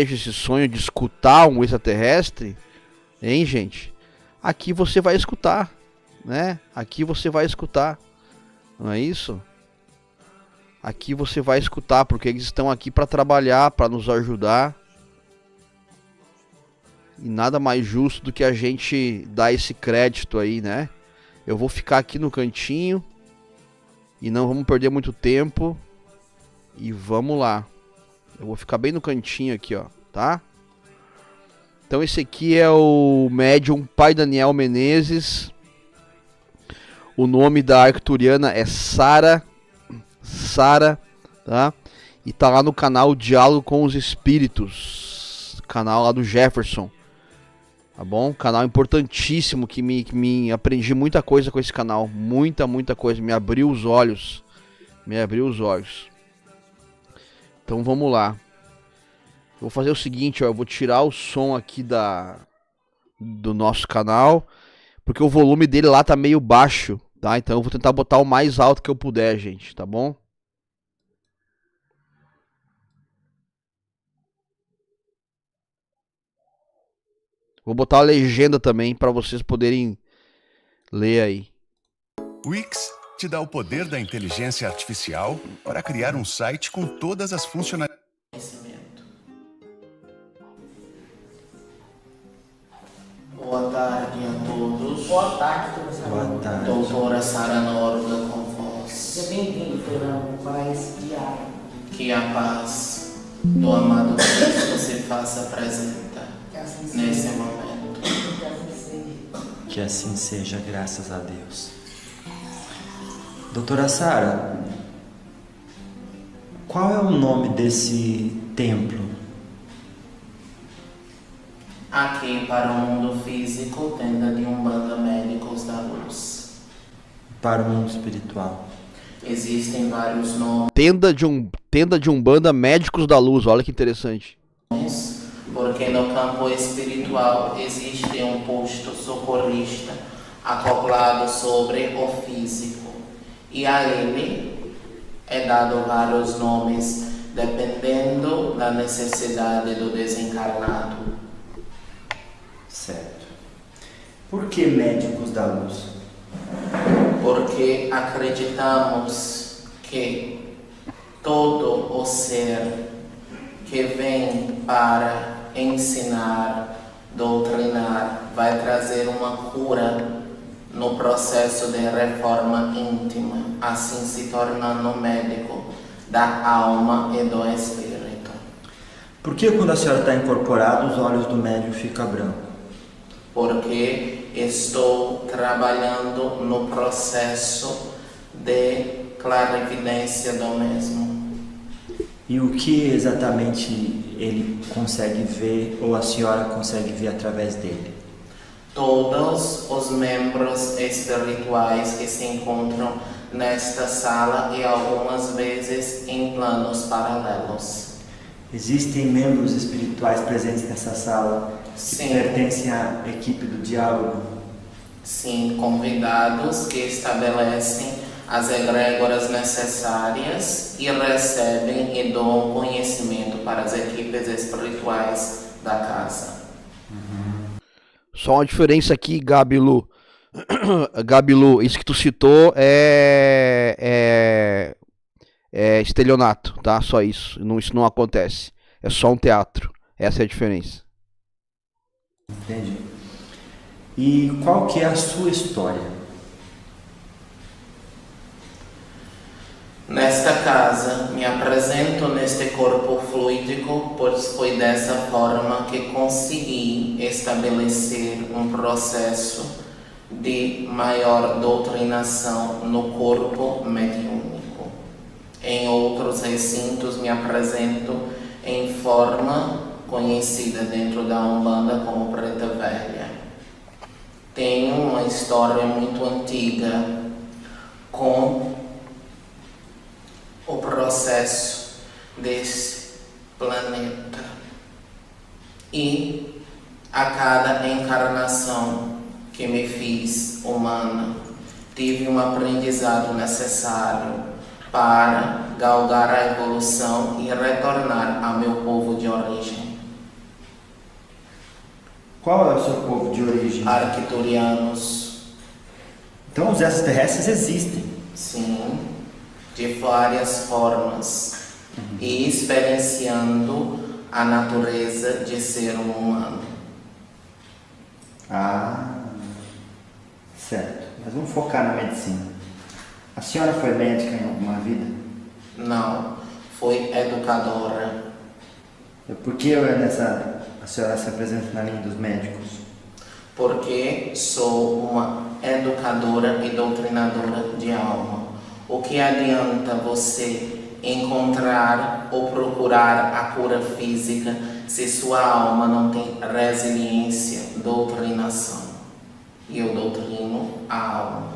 esse sonho de escutar um extraterrestre, hein, gente? Aqui você vai escutar, né? Aqui você vai escutar, não é isso? Aqui você vai escutar, porque eles estão aqui para trabalhar, para nos ajudar. E nada mais justo do que a gente dar esse crédito aí, né? Eu vou ficar aqui no cantinho e não vamos perder muito tempo. E vamos lá. Eu vou ficar bem no cantinho aqui, ó, tá? Então esse aqui é o médium Pai Daniel Menezes. O nome da arcturiana é Sara, tá? E tá lá no canal Diálogo com os Espíritos, canal lá do Jefferson, tá bom? Canal importantíssimo que me aprendi muita coisa com esse canal, muita coisa, me abriu os olhos, Então vamos lá. Eu vou fazer o seguinte, ó, eu vou tirar o som aqui do nosso canal, porque o volume dele lá tá meio baixo, tá? Então eu vou tentar botar o mais alto que eu puder, gente, tá bom? Vou botar a legenda também para vocês poderem ler aí. Wix te dá o poder da inteligência artificial para criar um site com todas as funcionalidades. Boa tarde a todos. Boa tarde, professor. Boa tarde. Doutora Sara Nóbrega com vós. Seja bem-vindo, Fernando, para esse diário. Que a paz do amado Cristo se faça presente Que assim nesse seja. momento. Que assim seja. Que assim seja, graças a Deus. Doutora Sara, qual é o nome desse templo? Aqui para o mundo físico, tenda de Umbanda Médicos da Luz. Para o mundo espiritual. Existem vários nomes, Tenda de Umbanda Médicos da Luz, olha que interessante. porque no campo espiritual existe um posto socorrista acoplado sobre o físico. E a ele é dado vários nomes, dependendo da necessidade do desencarnado. Certo. Por que médicos da luz? Porque acreditamos que todo o ser que vem para ensinar, doutrinar, vai trazer uma cura no processo de reforma íntima, assim se tornando médico da alma e do espírito. Por que quando a senhora está incorporada, os olhos do médium ficam brancos? Porque estou trabalhando no processo de clarividência do mesmo. E o que exatamente ele consegue ver ou a senhora consegue ver através dele? Todos os membros espirituais que se encontram nesta sala e algumas vezes em planos paralelos. Existem membros espirituais presentes nessa sala que Sim. pertencem à equipe do diálogo? Sim, convidados que estabelecem as egrégoras necessárias e recebem e doam conhecimento para as equipes espirituais da casa. Só uma diferença aqui, Gabilu. Gabilu, isso que tu citou é estelionato, tá? Só isso. Isso não acontece. É só um teatro. Essa é a diferença. Entendi. E qual que é a sua história? Nesta casa, me apresento neste corpo fluídico, pois foi dessa forma que consegui estabelecer um processo de maior doutrinação no corpo mediúnico. Em outros recintos, me apresento em forma conhecida dentro da Umbanda como Preta Velha. Tenho uma história muito antiga com o processo desse planeta. E a cada encarnação que me fiz humana, tive um aprendizado necessário para galgar a evolução e retornar ao meu povo de origem. Qual é o seu povo de origem? Arcturianos, Então os extraterrestres existem. sim, de várias formas, e experienciando a natureza de ser humano. Ah, certo. Mas vamos focar na medicina. A senhora foi médica em alguma vida? Não, foi educadora, Por que a senhora se apresenta na linha dos médicos? porque sou uma educadora e doutrinadora de alma. O que adianta você encontrar ou procurar a cura física se sua alma não tem resiliência, doutrinação? E eu doutrino a alma.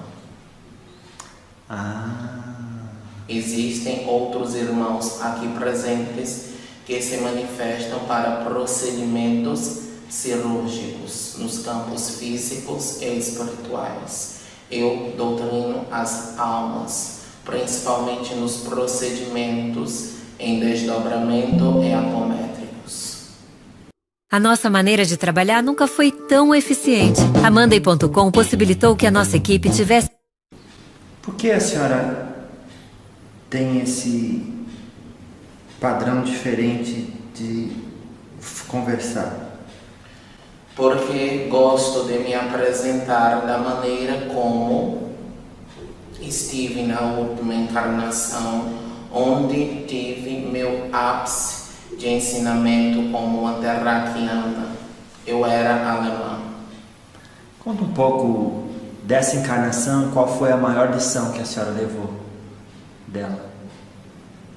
Existem outros irmãos aqui presentes que se manifestam para procedimentos cirúrgicos nos campos físicos e espirituais. Eu doutrino as almas, principalmente nos procedimentos em desdobramento e apométricos. A nossa maneira de trabalhar nunca foi tão eficiente. A Monday.com possibilitou que a nossa equipe tivesse... Por que a senhora tem esse padrão diferente de conversar? Porque gosto de me apresentar da maneira como estive na última encarnação, onde tive meu ápice de ensinamento como uma terraquiana. Eu era alemã. Conta um pouco dessa encarnação, qual foi a maior lição que a senhora levou dela?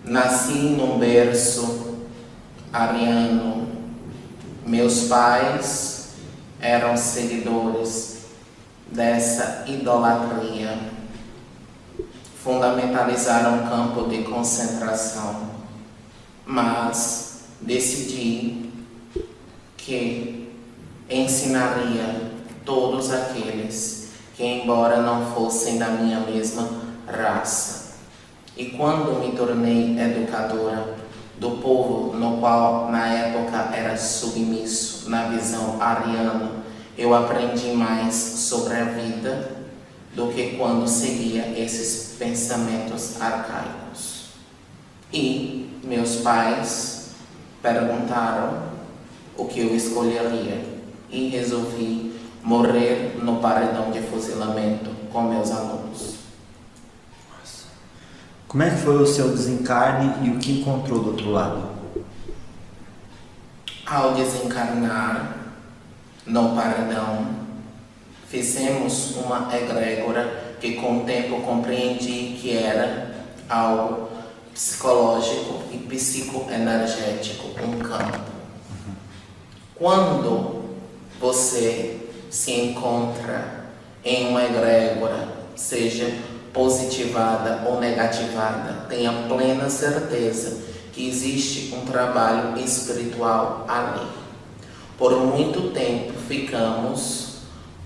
Nasci num berço ariano. Meus pais eram seguidores dessa idolatria. Fundamentalizaram um campo de concentração. Mas decidi que ensinaria todos aqueles que, embora não fossem da minha mesma raça. E quando me tornei educadora do povo no qual na época era submisso na visão ariana, eu aprendi mais sobre a vida do que quando seguia esses pensamentos arcaicos. E meus pais perguntaram o que eu escolheria e resolvi morrer no paredão de fuzilamento com meus alunos. Como é que foi o seu desencarne e o que encontrou do outro lado? Ao desencarnar no paredão, fizemos uma egrégora que com o tempo compreendi que era algo psicológico e psicoenergético, um campo. Quando você se encontra em uma egrégora, seja positivada ou negativada, tenha plena certeza que existe um trabalho espiritual ali. Por muito tempo ficamos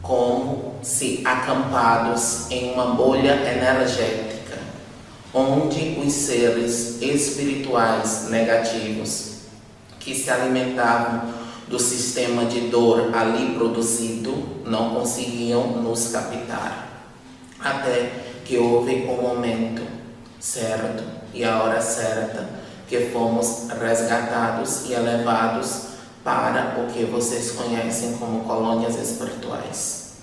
como se acampados em uma bolha energética, onde os seres espirituais negativos que se alimentavam do sistema de dor ali produzido não conseguiam nos captar. Até que houve um momento certo e a hora certa que fomos resgatados e elevados para o que vocês conhecem como colônias espirituais.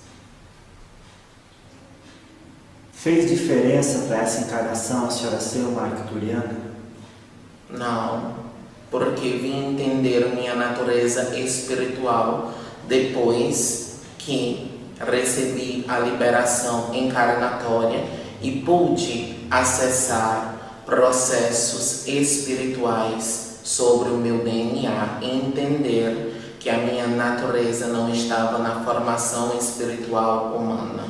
Fez diferença para essa encarnação a senhora ser uma arcturiana? Não, porque vim entender minha natureza espiritual depois que recebi a liberação encarnatória e pude acessar processos espirituais sobre o meu DNA e entender que a minha natureza não estava na formação espiritual humana,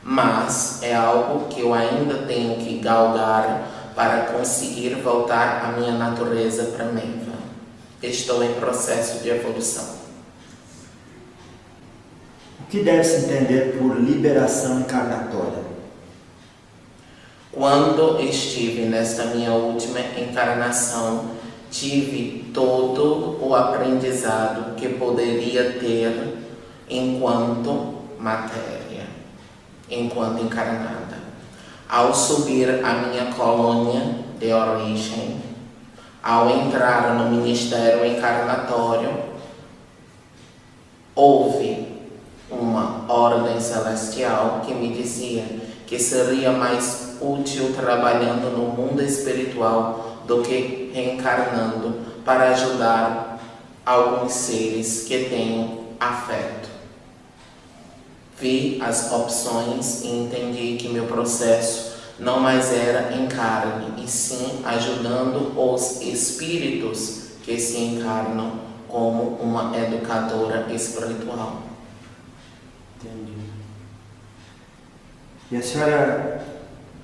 mas é algo que eu ainda tenho que galgar para conseguir voltar à minha natureza primitiva. Estou em processo de evolução. O que deve-se entender por liberação encarnatória? Quando estive nesta minha última encarnação, tive todo o aprendizado que poderia ter enquanto matéria, enquanto encarnada. Ao subir a minha colônia de origem, ao entrar no ministério encarnatório, houve uma ordem celestial que me dizia que seria mais útil trabalhando no mundo espiritual do que reencarnando para ajudar alguns seres que tenham afeto. Vi as opções e entendi que meu processo não mais era em carne, e sim ajudando os espíritos que se encarnam como uma educadora espiritual. Entendi. E a senhora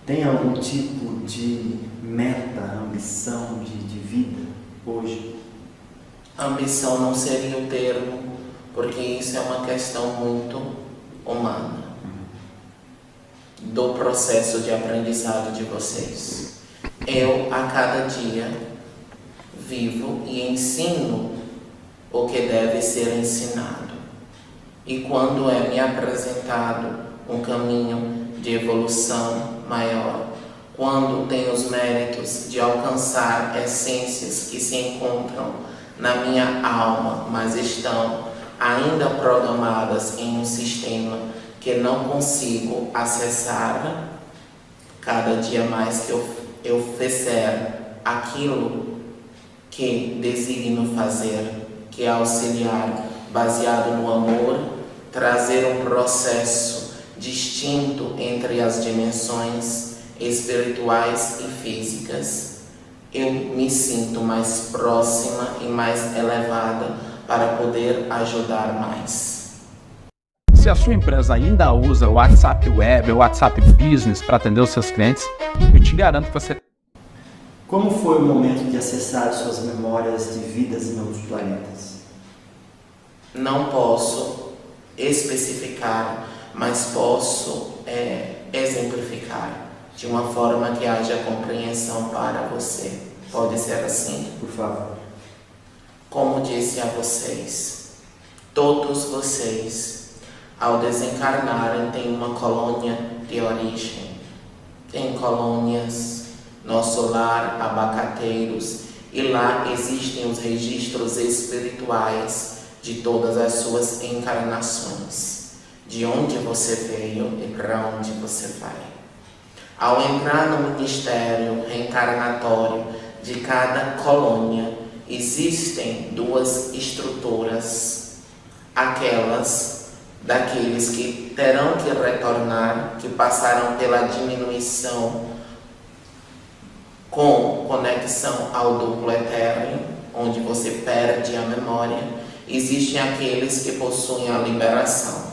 tem algum tipo de meta, ambição de vida hoje? Ambição não seria o termo, porque isso é uma questão muito humana do processo de aprendizado de vocês. Eu, a cada dia, vivo e ensino o que deve ser ensinado. E quando é me apresentado um caminho de evolução maior, quando tenho os méritos de alcançar essências que se encontram na minha alma, mas estão ainda programadas em um sistema que não consigo acessar, cada dia mais que eu fizer aquilo que designo fazer, que é auxiliar baseado no amor, trazer um processo distinto entre as dimensões espirituais e físicas, eu me sinto mais próxima e mais elevada para poder ajudar mais. Se a sua empresa ainda usa o WhatsApp Web, o WhatsApp Business para atender os seus clientes, eu te garanto que você... Como foi o momento de acessar suas memórias de vidas em outros planetas? Não posso especificar, mas posso exemplificar de uma forma que haja compreensão para você. Pode ser assim? Por favor. Como disse a vocês, todos vocês, ao desencarnarem, têm uma colônia de origem. Tem colônias, Nosso Lar, Abacateiros, e lá existem os registros espirituais de todas as suas encarnações, de onde você veio e para onde você vai. Ao entrar no ministério reencarnatório de cada colônia, existem duas estruturas, aquelas daqueles que terão que retornar, que passaram pela diminuição com conexão ao duplo etéreo, onde você perde a memória. Existem aqueles que possuem a liberação.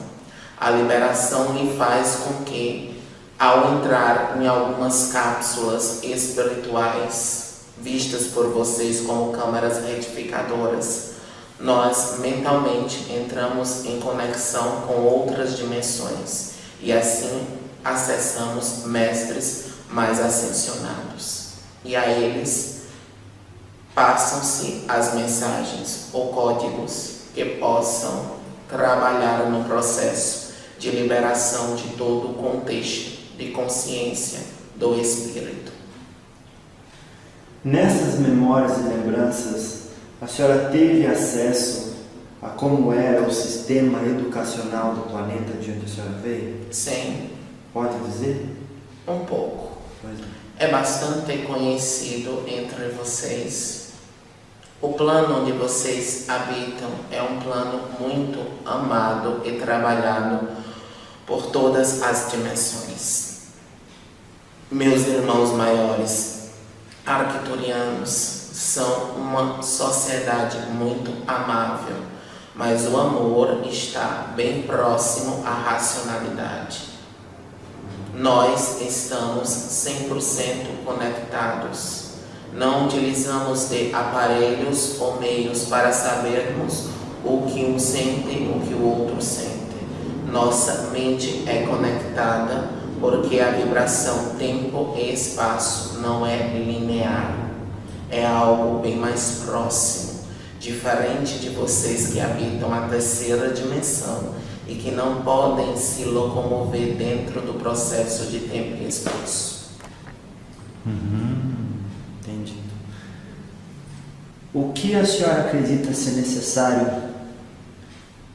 A liberação lhe faz com que, ao entrar em algumas cápsulas espirituais, vistas por vocês como câmaras retificadoras, nós mentalmente entramos em conexão com outras dimensões e assim acessamos mestres mais ascensionados. E a eles passam-se as mensagens ou códigos que possam trabalhar no processo de liberação de todo o contexto de consciência do espírito. Nessas memórias e lembranças, a senhora teve acesso a como era o sistema educacional do planeta de onde a senhora veio? Sim. Pode dizer? Um pouco. Pois não. É bastante conhecido entre vocês. O plano onde vocês habitam é um plano muito amado e trabalhado por todas as dimensões. Meus irmãos maiores, arcturianos, são uma sociedade muito amável, mas o amor está bem próximo à racionalidade. Nós estamos 100% conectados. Não utilizamos de aparelhos ou meios para sabermos o que um sente, o que o outro sente. Nossa mente é conectada porque a vibração tempo e espaço não é linear. É algo bem mais próximo. diferente de vocês que habitam a terceira dimensão e que não podem se locomover dentro do processo de tempo e espaço. Entendi. O que a senhora acredita ser necessário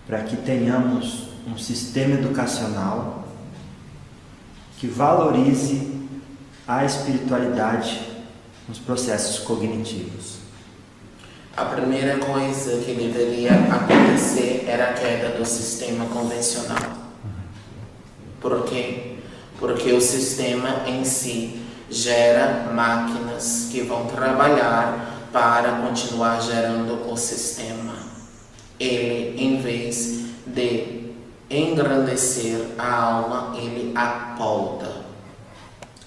para que tenhamos um sistema educacional que valorize a espiritualidade nos processos cognitivos? A primeira coisa que deveria acontecer era a queda do sistema convencional. Por quê? Porque o sistema em si gera máquinas que vão trabalhar para continuar gerando o sistema. Ele, em vez de engrandecer a alma, ele a podda.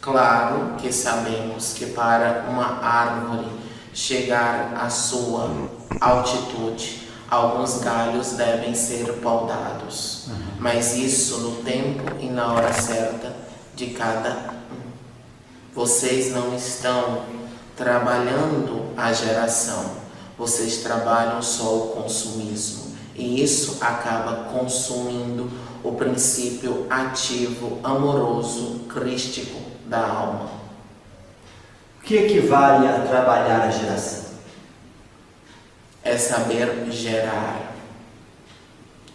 Claro que sabemos que para uma árvore chegar à sua altitude, alguns galhos devem ser podados, mas isso no tempo e na hora certa de cada um. Vocês não estão trabalhando a geração, vocês trabalham só o consumismo, e isso acaba consumindo o princípio ativo, amoroso, crístico da alma. O que equivale a trabalhar a geração? É saber gerar.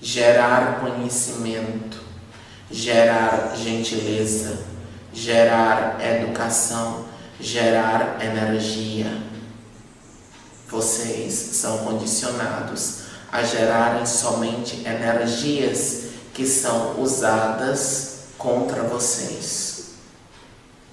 Gerar conhecimento, gerar gentileza, gerar educação, gerar energia. Vocês são condicionados a gerarem somente energias que são usadas contra vocês.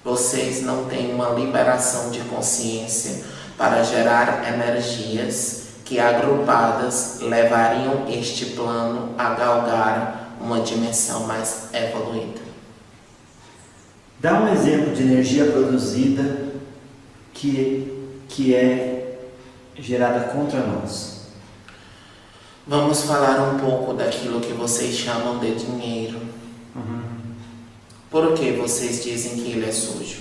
Vocês não têm uma liberação de consciência para gerar energias que agrupadas levariam este plano a galgar uma dimensão mais evoluída. Dá um exemplo de energia produzida que é gerada contra nós. Vamos falar um pouco daquilo que vocês chamam de dinheiro. Por que vocês dizem que ele é sujo?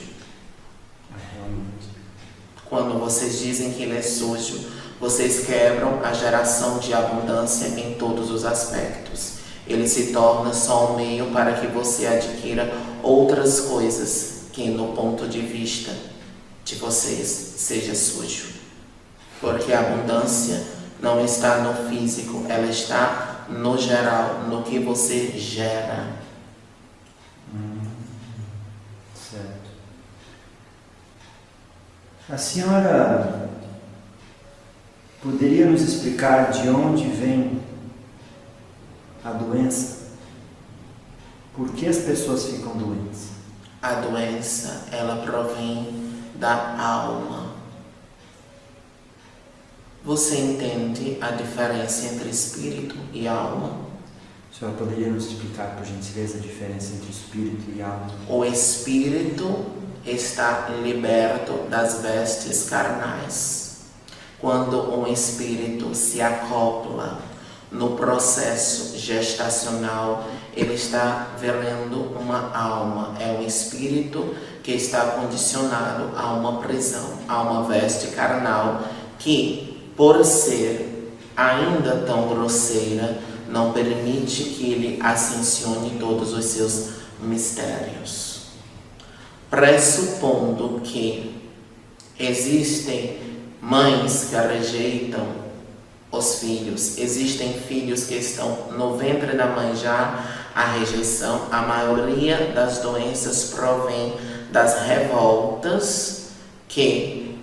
Quando vocês dizem que ele é sujo, vocês quebram a geração de abundância em todos os aspectos. Ele se torna só um meio para que você adquira outras coisas que, no ponto de vista de vocês, seja sujo. Porque a abundância não está no físico, ela está no geral, no que você gera. Certo. A senhora poderia nos explicar de onde vem a doença? Por que as pessoas ficam doentes? A doença, ela provém da alma. Você entende a diferença entre espírito e alma? A senhora poderia nos explicar, por gentileza, a diferença entre espírito e alma? O espírito está liberto das vestes carnais. Quando um espírito se acopla no processo gestacional, ele está vivendo uma alma. É um espírito que está condicionado a uma prisão, a uma veste carnal que, por ser ainda tão grosseira, não permite que ele ascensione todos os seus mistérios. Pressupondo que existem mães que rejeitam os filhos, existem filhos que estão no ventre da mãe já, a rejeição, a maioria das doenças provém das revoltas que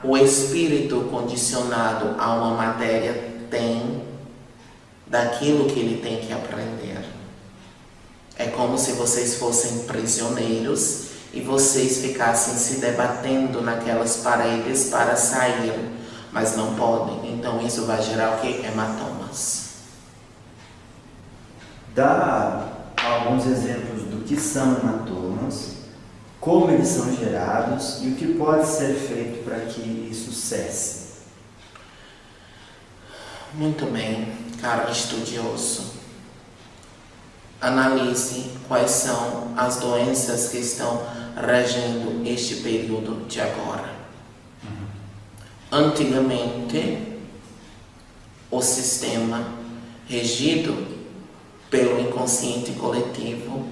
o espírito condicionado a uma matéria tem daquilo que ele tem que aprender. É como se vocês fossem prisioneiros e vocês ficassem se debatendo naquelas paredes para sair, mas não podem. Então isso vai gerar o quê? Hematomas. Dá alguns exemplos do que são hematomas, como eles são gerados e o que pode ser feito para que isso cesse. Muito bem, caro estudioso. Analise quais são as doenças que estão regendo este período de agora. Antigamente, o sistema regido pelo inconsciente coletivo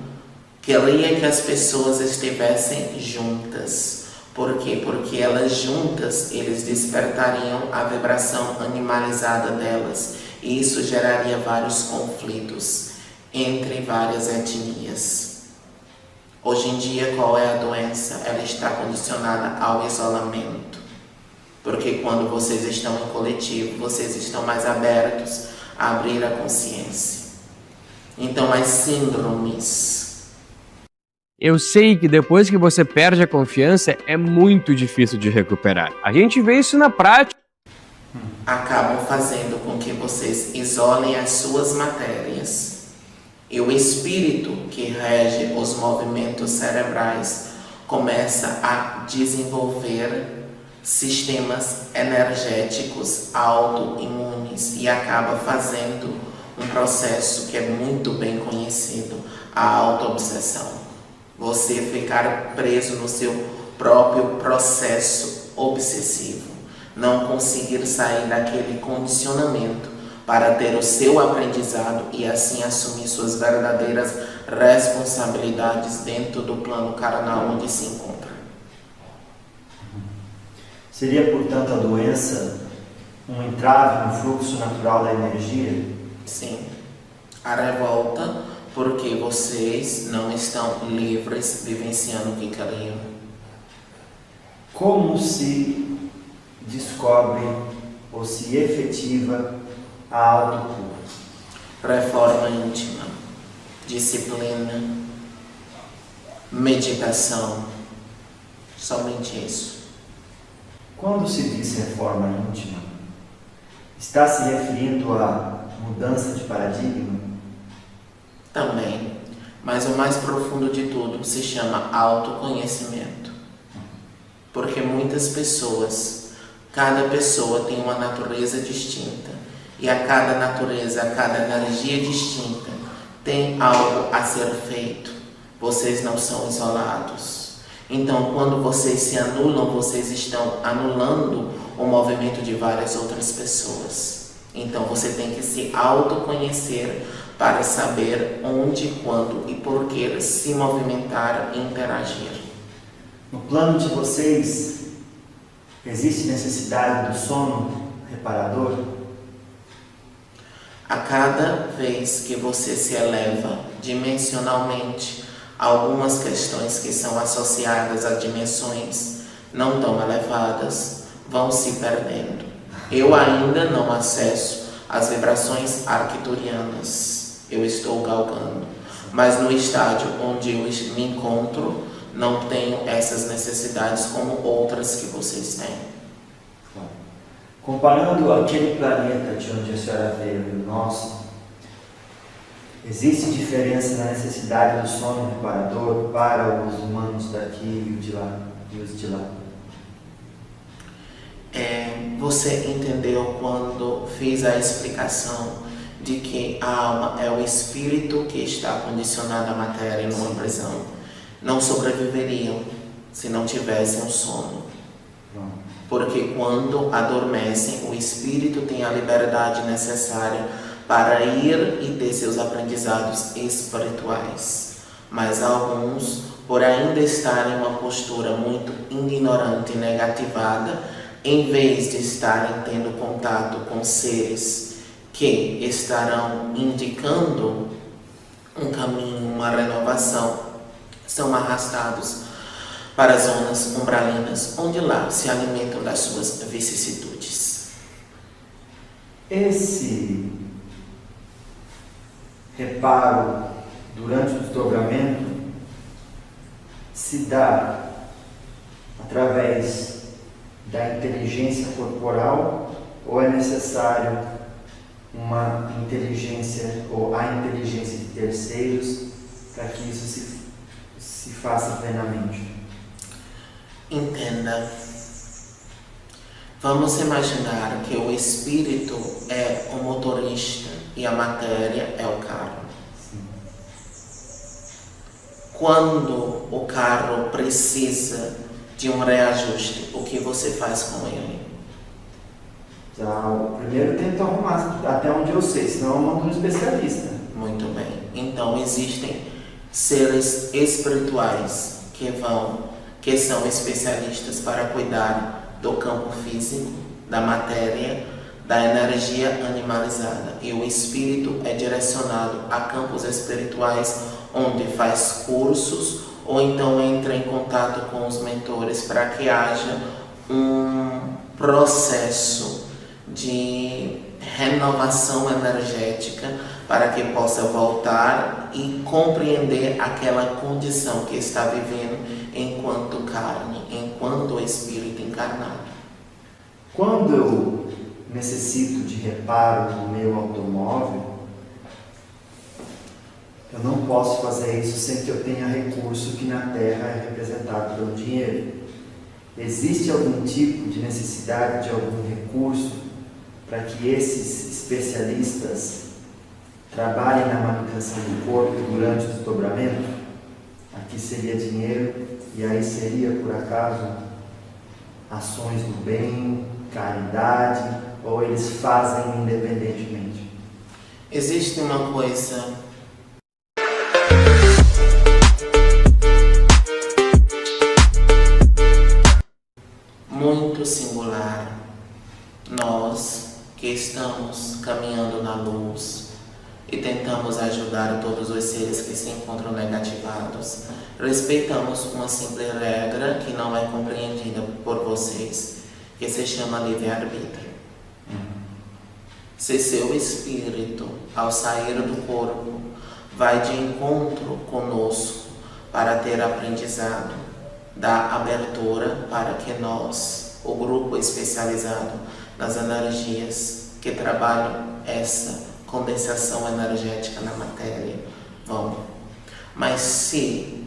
queria que as pessoas estivessem juntas. Por quê? Porque elas juntas, eles despertariam a vibração animalizada delas. E isso geraria vários conflitos entre várias etnias. Hoje em dia, qual é a doença? Ela está condicionada ao isolamento. Porque quando vocês estão em coletivo, vocês estão mais abertos a abrir a consciência. Então, as síndromes. Eu sei que depois que você perde a confiança, é muito difícil de recuperar. A gente vê isso na prática. Acabam fazendo com que vocês isolem as suas matérias. E o espírito que rege os movimentos cerebrais começa a desenvolver sistemas energéticos autoimunes e acaba fazendo um processo que é muito bem conhecido, a autoobsessão. Você ficar preso no seu próprio processo obsessivo, não conseguir sair daquele condicionamento para ter o seu aprendizado e assim assumir suas verdadeiras responsabilidades dentro do plano carnal onde se encontra. Seria, portanto, a doença um entrave no fluxo natural da energia? Sim. A revolta, porque vocês não estão livres vivenciando o que queriam. Como se descobre ou se efetiva a autocura? Reforma íntima, disciplina, meditação, somente isso. Quando se diz reforma íntima, está se referindo à mudança de paradigma? Também, mas o mais profundo de tudo se chama autoconhecimento. Porque muitas pessoas, cada pessoa tem uma natureza distinta. E a cada natureza, a cada energia distinta, tem algo a ser feito. Vocês não são isolados. Então, quando vocês se anulam, vocês estão anulando o movimento de várias outras pessoas. Então, você tem que se autoconhecer para saber onde, quando e por que se movimentar e interagir. No plano de vocês, existe necessidade do sono reparador? A cada vez que você se eleva dimensionalmente, algumas questões que são associadas a dimensões não tão elevadas vão se perdendo. Eu ainda não acesso as vibrações arcturianas. Eu estou galgando, mas no estágio onde eu me encontro, não tenho essas necessidades como outras que vocês têm. Comparando aquele planeta de onde a senhora veio e o nosso, existe diferença na necessidade do sono reparador para os humanos daqui e os de lá? Você entendeu quando fiz a explicação de que a alma é o espírito que está condicionado à matéria numa prisão? Não sobreviveriam se não tivessem um sono. Porque quando adormecem, o espírito tem a liberdade necessária para ir e ter seus aprendizados espirituais. Mas alguns, por ainda estarem em uma postura muito ignorante e negativada, em vez de estarem tendo contato com seres que estarão indicando um caminho, uma renovação, são arrastados para zonas umbralinas, onde lá se alimentam das suas vicissitudes. Esse reparo durante o desdobramento se dá através da inteligência corporal ou é necessário uma inteligência ou a inteligência de terceiros para que isso se faça plenamente? Entenda. Vamos imaginar que o espírito é o motorista e a matéria é o carro. Sim. Quando o carro precisa de um reajuste, o que você faz com ele? Então, primeiro tento arrumar, até onde eu sei, senão eu mando um especialista. Muito bem. Então existem seres espirituais que são especialistas para cuidar do campo físico, da matéria, da energia animalizada. E o espírito é direcionado a campos espirituais onde faz cursos ou então entra em contato com os mentores para que haja um processo de renovação energética para que possa voltar e compreender aquela condição que está vivendo enquanto carne, enquanto espírito encarnado. Quando eu necessito de reparo no meu automóvel, eu não posso fazer isso sem que eu tenha recurso que na Terra é representado pelo dinheiro. Existe algum tipo de necessidade de algum recurso para que esses especialistas trabalhem na manutenção do corpo durante o desdobramento? Aqui seria dinheiro e aí seria, por acaso, ações do bem, caridade, ou eles fazem independentemente? Existe uma coisa muito singular. Nós que estamos caminhando na luz e tentamos ajudar todos os seres que se encontram negativados, respeitamos uma simples regra que não é compreendida por vocês, que se chama livre-arbítrio. Se seu espírito, ao sair do corpo, vai de encontro conosco para ter aprendizado, dá abertura para que nós, o grupo especializado nas energias que trabalham essa condensação energética na matéria, vamos. Mas se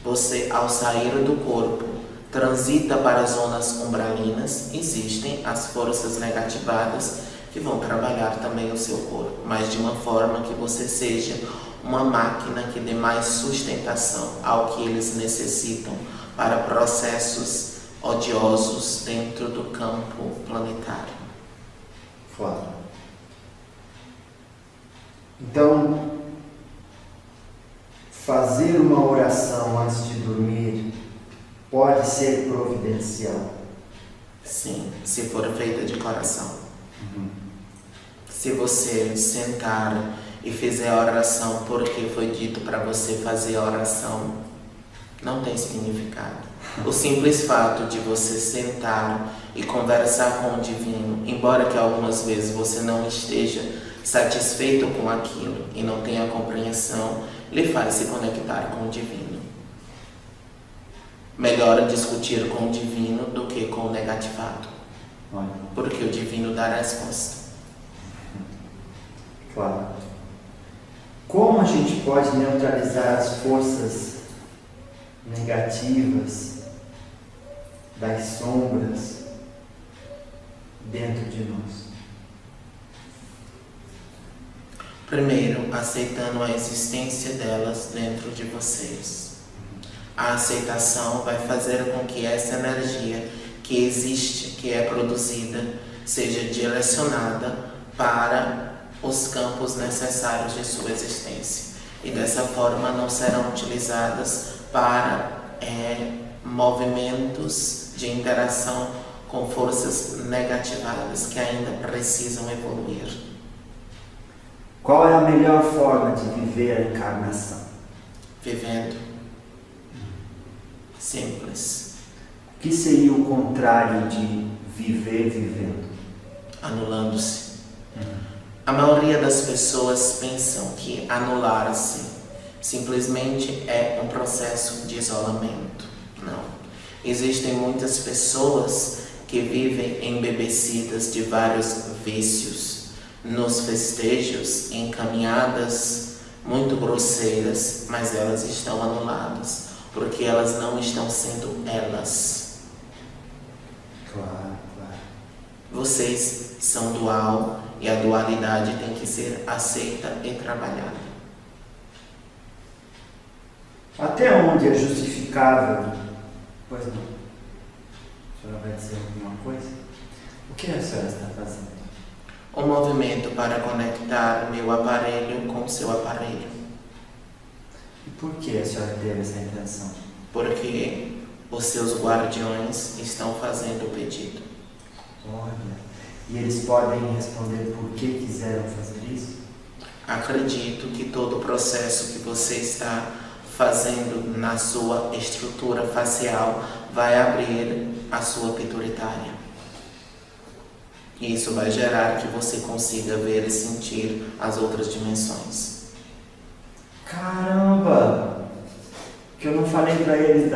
você, ao sair do corpo, transita para zonas umbralinas, existem as forças negativadas que vão trabalhar também o seu corpo, mas de uma forma que você seja uma máquina que dê mais sustentação ao que eles necessitam para processos odiosos dentro do campo planetário. Claro. Então, fazer uma oração antes de dormir pode ser providencial? Sim, se for feita de coração. Se você sentar e fizer a oração porque foi dito para você fazer a oração, não tem significado. O simples fato de você sentar e conversar com o divino, embora que algumas vezes você não esteja satisfeito com aquilo e não tenha compreensão, lhe faz se conectar com o divino. Melhor discutir com o divino do que com o negativado, porque o divino dá a resposta. Claro. Como a gente pode neutralizar as forças negativas das sombras dentro de nós? Primeiro, aceitando a existência delas dentro de vocês. A aceitação vai fazer com que essa energia que existe, que é produzida, seja direcionada para os campos necessários de sua existência. E dessa forma não serão utilizadas para movimentos de interação com forças negativadas que ainda precisam evoluir. Qual é a melhor forma de viver a encarnação? Vivendo. Simples. O que seria o contrário de viver vivendo? Anulando-se. A maioria das pessoas pensam que anular-se simplesmente é um processo de isolamento. Não. Existem muitas pessoas que vivem embebecidas de vários vícios, nos festejos, em caminhadas muito grosseiras, mas elas estão anuladas, porque elas não estão sendo elas. Claro. Vocês são dual e a dualidade tem que ser aceita e trabalhada. Até onde é justificável? Pois não. A senhora vai dizer alguma coisa? O que a senhora está fazendo? Um movimento para conectar meu aparelho com o seu aparelho. E por que a senhora teve essa intenção? Porque os seus guardiões estão fazendo o pedido. Olha, e eles podem responder por que quiseram fazer isso? Acredito que todo o processo que você está fazendo na sua estrutura facial vai abrir a sua pituitária. E isso vai gerar que você consiga ver e sentir as outras dimensões. Caramba! Que eu não falei pra ele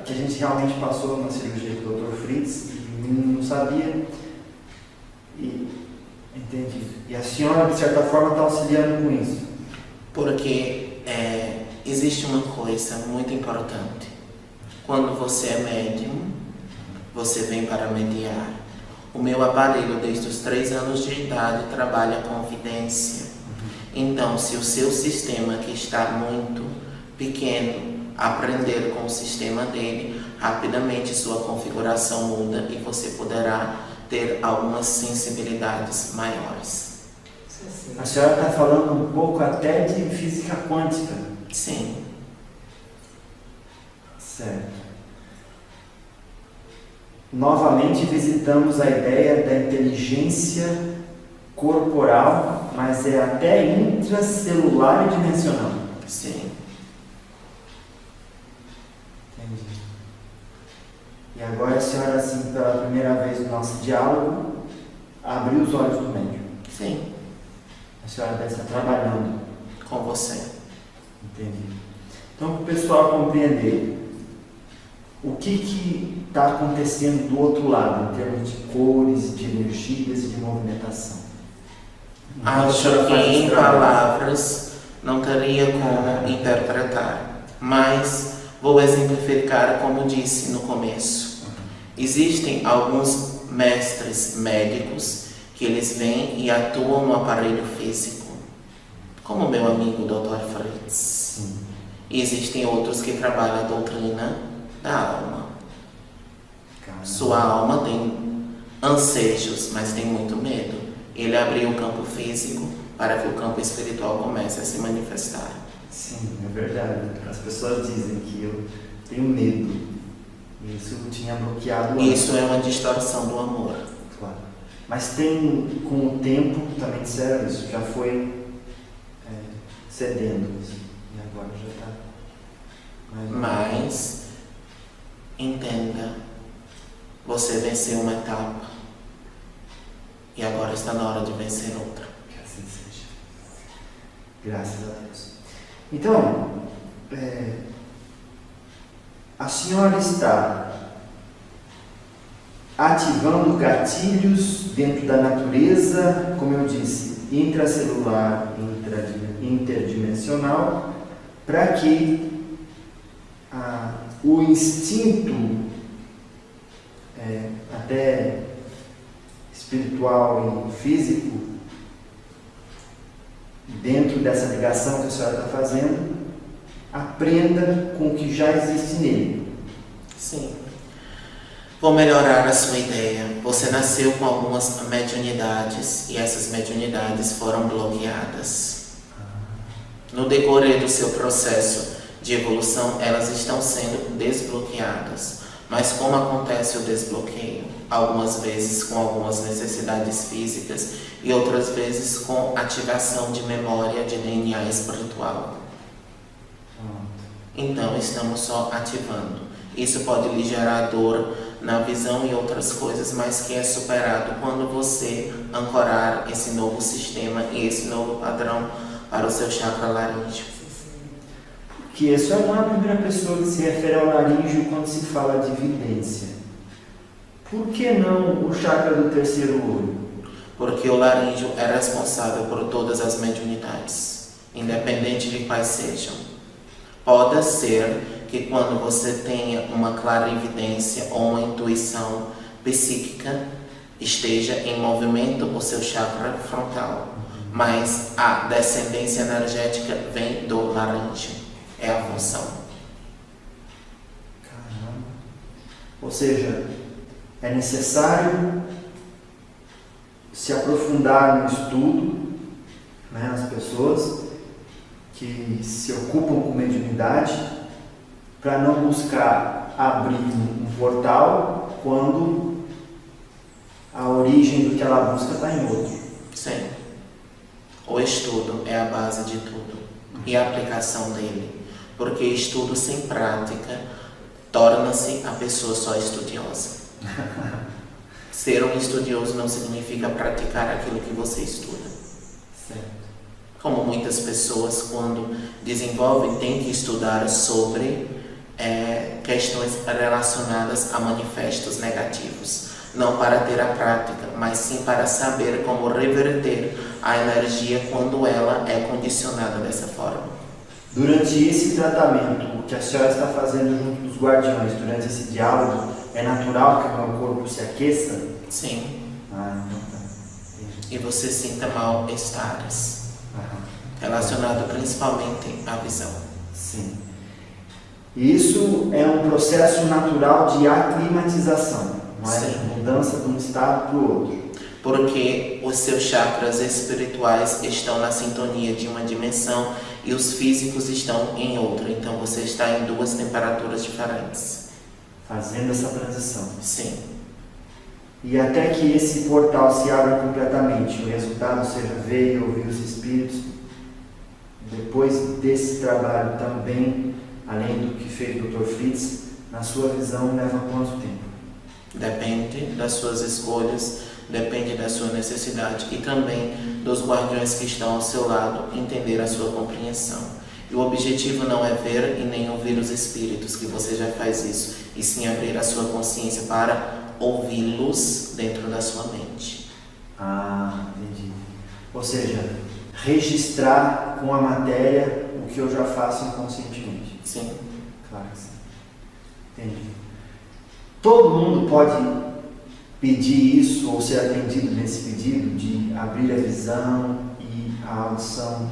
que a gente realmente passou na cirurgia com o Dr. Fritz e não sabia. Entendi. E a senhora, de certa forma, está auxiliando com isso. Porque existe uma coisa muito importante. Quando você é médium, você vem para mediar. O meu aparelho, desde os 3 anos de idade, trabalha com vidência. Então, se o seu sistema, que está muito pequeno, aprender com o sistema dele, rapidamente sua configuração muda e você poderá ter algumas sensibilidades maiores. A senhora está falando um pouco até de física quântica. Sim. Certo. Novamente visitamos a ideia da inteligência corporal, mas é até intracelular e dimensional. Sim. Entendi. E agora a senhora, assim, pela primeira vez no nosso diálogo, abriu os olhos do médium. Sim. A senhora deve estar trabalhando. Com você. Entendi. Então, para o pessoal compreender, o que está acontecendo do outro lado, em termos de cores, de energias e de movimentação? Acho que em palavras não teria como interpretar, mas vou exemplificar como disse no começo. Existem alguns mestres médicos que eles vêm e atuam no aparelho físico, como meu amigo Dr. Fritz. Sim. E existem outros que trabalham a doutrina da alma. Caramba. Sua alma tem ansejos, mas tem muito medo. Ele abriu o campo físico para que o campo espiritual comece a se manifestar. Sim, é verdade. As pessoas dizem que eu tenho medo. Isso tinha bloqueado. Isso é uma distorção do amor. Claro. Mas tem, com o tempo, também disseram isso, já foi cedendo. E agora já está. Mas, entenda, você venceu uma etapa e agora está na hora de vencer outra. Que assim seja. Graças a Deus. Então, a senhora está ativando gatilhos dentro da natureza, como eu disse, intracelular, interdimensional, para que o instinto até espiritual e físico, dentro dessa ligação que a senhora está fazendo, aprenda com o que já existe nele. Sim. Vou melhorar a sua ideia. Você nasceu com algumas mediunidades e essas mediunidades foram bloqueadas. No decorrer do seu processo de evolução, elas estão sendo desbloqueadas. Mas como acontece o desbloqueio? Algumas vezes com algumas necessidades físicas e outras vezes com ativação de memória de DNA espiritual. Então estamos só ativando. Isso pode lhe gerar dor na visão e outras coisas, mas que é superado quando você ancorar esse novo sistema e esse novo padrão para o seu chakra laríngeo. Que isso não é a primeira pessoa que se refere ao laríngeo quando se fala de vidência. Por que não o chakra do terceiro olho? Porque o laríngeo é responsável por todas as mediunidades, independente de quais sejam. Pode ser que quando você tenha uma clarividência ou uma intuição psíquica, esteja em movimento o seu chakra frontal. Mas a descendência energética vem do laríngeo. É a função. Caramba. Ou seja, é necessário se aprofundar no estudo, né, as pessoas que se ocupam com mediunidade, para não buscar abrir um portal quando a origem do que ela busca está em outro. Sim. O estudo é a base de tudo e a aplicação dele, porque estudo sem prática torna-se a pessoa só estudiosa. Ser um estudioso não significa praticar aquilo que você estuda. Certo. Como muitas pessoas, quando desenvolvem, têm que estudar sobre questões relacionadas a manifestos negativos. Não para ter a prática, mas sim para saber como reverter a energia quando ela é condicionada dessa forma. Durante esse tratamento, o que a senhora está fazendo junto dos guardiões, durante esse diálogo, é natural que o meu corpo se aqueça? Sim. Ah, então tá. E você sinta mal-estares, relacionado principalmente à visão. Sim. Isso é um processo natural de aclimatização, não é? Sim. Mudança de um estado para o outro. Porque os seus chakras espirituais estão na sintonia de uma dimensão e os físicos estão em outra. Então você está em duas temperaturas diferentes. Fazendo essa transição. Sim. E até que esse portal se abra completamente, o resultado seja ver e ouvir os espíritos, depois desse trabalho também, além do que fez o Dr. Fritz, na sua visão, leva quanto tempo? Depende das suas escolhas, depende da sua necessidade e também dos guardiões que estão ao seu lado entender a sua compreensão. E o objetivo não é ver e nem ouvir os espíritos, que você já faz isso, e sim abrir a sua consciência para ouvi-los dentro da sua mente. Ah, entendi. Ou seja, registrar com a matéria o que eu já faço inconscientemente. Sim. Claro que sim. Entendi. Todo mundo pode pedir isso ou ser atendido nesse pedido de abrir a visão e a audição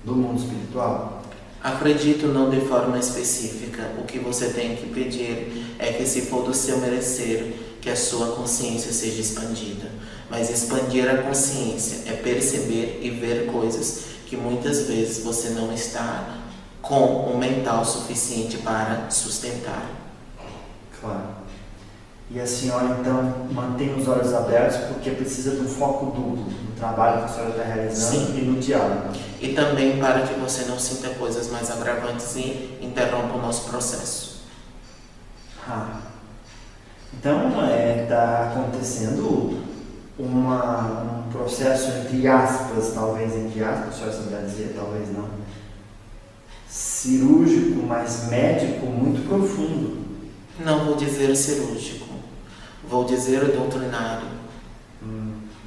do mundo espiritual? Acredito não de forma específica. O que você tem que pedir é que, se for do seu merecer, que a sua consciência seja expandida. Mas expandir a consciência é perceber e ver coisas que muitas vezes você não está com o mental suficiente para sustentar. Claro. E a senhora, então, mantém os olhos abertos porque precisa de um foco duplo no trabalho que a senhora está realizando. Sim. E no diálogo. E também para que você não sinta coisas mais agravantes e interrompa o nosso processo. Então, está acontecendo um processo, entre aspas, talvez entre aspas, a senhora saberá dizer, talvez não, cirúrgico, mas médico, muito profundo. Não vou dizer cirúrgico, vou dizer doutrinário.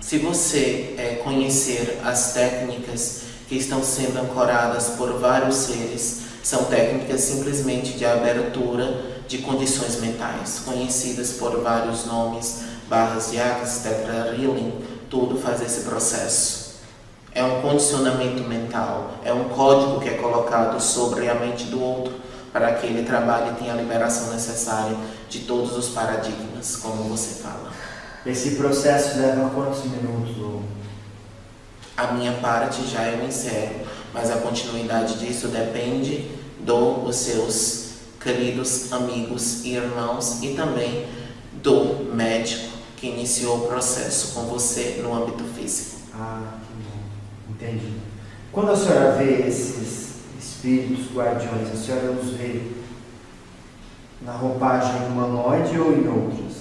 Se você conhecer as técnicas que estão sendo ancoradas por vários seres, são técnicas simplesmente de abertura de condições mentais, conhecidas por vários nomes, barras de Axis, Tetra Healing, tudo faz esse processo. É um condicionamento mental, é um código que é colocado sobre a mente do outro, para que ele trabalhe e tenha a liberação necessária de todos os paradigmas, como você fala. Esse processo leva quantos minutos? A minha parte já eu encerro, mas a continuidade disso depende dos seus queridos amigos e irmãos e também do médico que iniciou o processo com você no âmbito físico. Que bom. Entendi. Quando a senhora vê esses espíritos guardiões, a senhora os vê na roupagem humanoide ou em outros?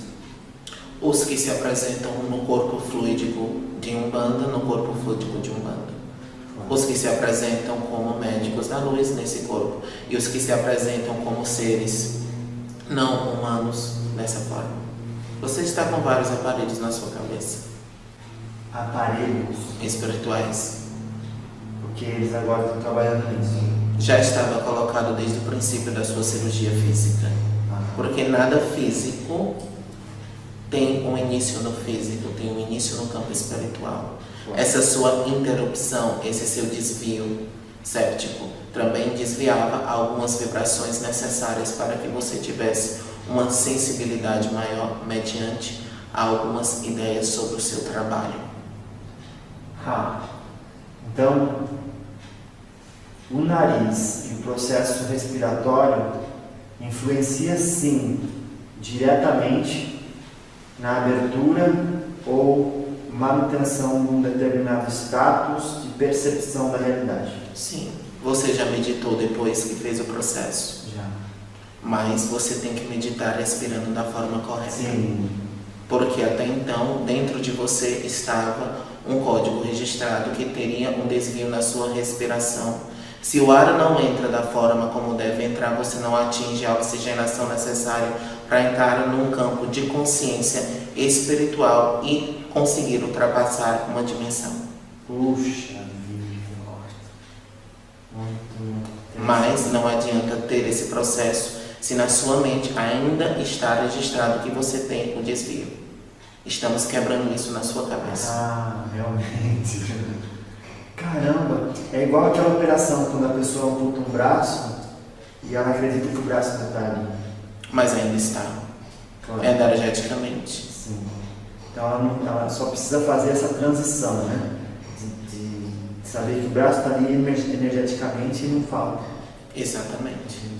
Os que se apresentam no corpo fluídico de Umbanda, no corpo fluídico de Umbanda. Os que se apresentam como médicos da luz nesse corpo e os que se apresentam como seres não humanos dessa forma. Você está com vários aparelhos na sua cabeça. Aparelhos? Espirituais. Porque eles agora estão trabalhando nisso. Já estava colocado desde o princípio da sua cirurgia física. Porque nada físico tem um início no físico, tem um início no campo espiritual. Essa sua interrupção, esse seu desvio séptico, também desviava algumas vibrações necessárias para que você tivesse uma sensibilidade maior mediante algumas ideias sobre o seu trabalho. rápido. Então, o nariz e o processo respiratório influencia sim diretamente na abertura ou manutenção de um determinado status de percepção da realidade. Sim. Você já meditou depois que fez o processo? Já. Mas você tem que meditar respirando da forma correta. Sim. Porque até então, dentro de você estava um código registrado que teria um desvio na sua respiração. Se o ar não entra da forma como deve entrar, você não atinge a oxigenação necessária para entrar num campo de consciência espiritual e conseguir ultrapassar uma dimensão. Puxa vida, muito. Mas não adianta ter esse processo se na sua mente ainda está registrado que você tem o desvio. Estamos quebrando isso na sua cabeça. Ah, realmente. Caramba, é igual aquela operação quando a pessoa amputa um braço e ela acredita que o braço não está ali. Mas ainda está. Claro. Energeticamente. Sim. Então ela só precisa fazer essa transição, né? De saber que o braço está ali energeticamente e não falta. Exatamente.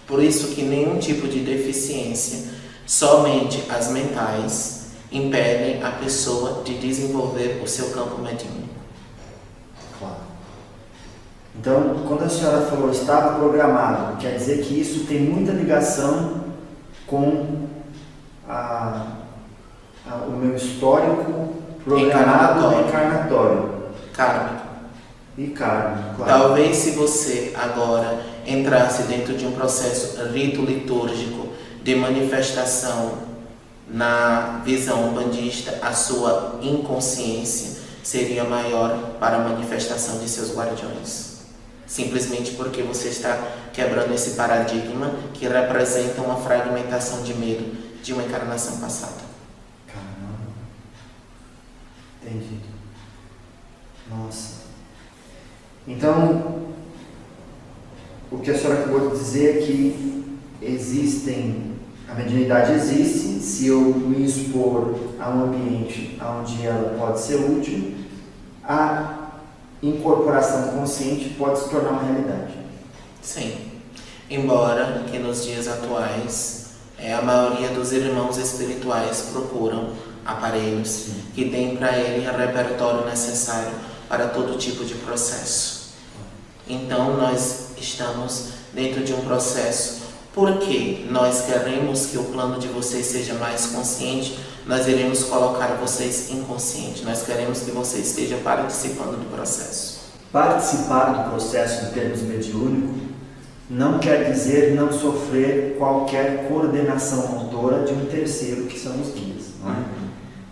Por isso que nenhum tipo de deficiência, somente as mentais, impedem a pessoa de desenvolver o seu campo mediúnico. Claro. Então, quando a senhora falou estava programado, quer dizer que isso tem muita ligação com o meu histórico programado encarnatório. Kármico. E kármico, claro. Talvez se você agora entrasse dentro de um processo rito litúrgico de manifestação na visão umbandista, a sua inconsciência seria maior para a manifestação de seus guardiões. Simplesmente porque você está quebrando esse paradigma que representa uma fragmentação de medo de uma encarnação passada. Caramba. Entendi. Nossa. Então, o que a senhora acabou de dizer é que a mediunidade existe se eu me expor a um ambiente onde ela pode ser útil, a incorporação consciente pode se tornar uma realidade. Sim. Embora que nos dias atuais a maioria dos irmãos espirituais procuram aparelhos que deem para ele o repertório necessário para todo tipo de processo. Então nós estamos dentro de um processo porque nós queremos que o plano de vocês seja mais consciente, nós iremos colocar vocês inconscientes, nós queremos que você esteja participando do processo. Participar do processo em termos mediúnicos não quer dizer não sofrer qualquer coordenação motora de um terceiro, que são os guias. Não é?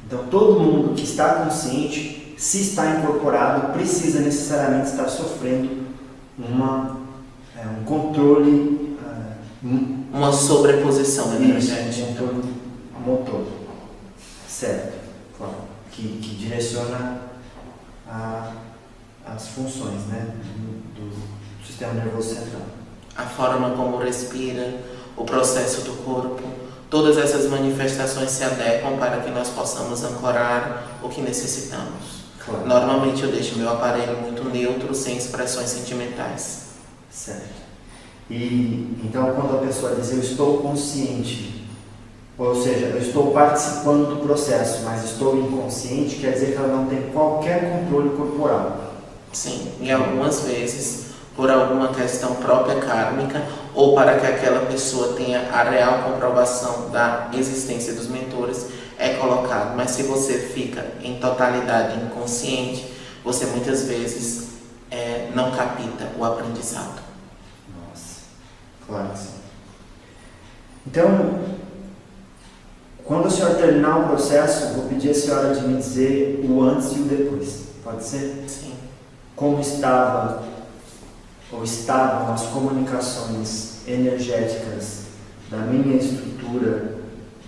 Então todo mundo que está consciente, se está incorporado, precisa necessariamente estar sofrendo um controle, uma sobreposição energética. Um controle motor, certo? Claro. Que direciona as funções, né, do sistema nervoso central. A forma como respira, o processo do corpo, todas essas manifestações se adequam para que nós possamos ancorar o que necessitamos. Claro. Normalmente eu deixo meu aparelho muito neutro, sem expressões sentimentais. Certo. E então quando a pessoa diz eu estou consciente, ou seja, eu estou participando do processo, mas estou inconsciente, quer dizer que ela não tem qualquer controle corporal. Sim, e algumas vezes, por alguma questão própria kármica, ou para que aquela pessoa tenha a real comprovação da existência dos mentores, é colocado. Mas se você fica em totalidade inconsciente, você muitas vezes não capta o aprendizado. Nossa, claro que sim. Então, quando a senhora terminar o processo, vou pedir a senhora de me dizer o antes e o depois. Pode ser? Sim. Como estavam as comunicações energéticas da minha estrutura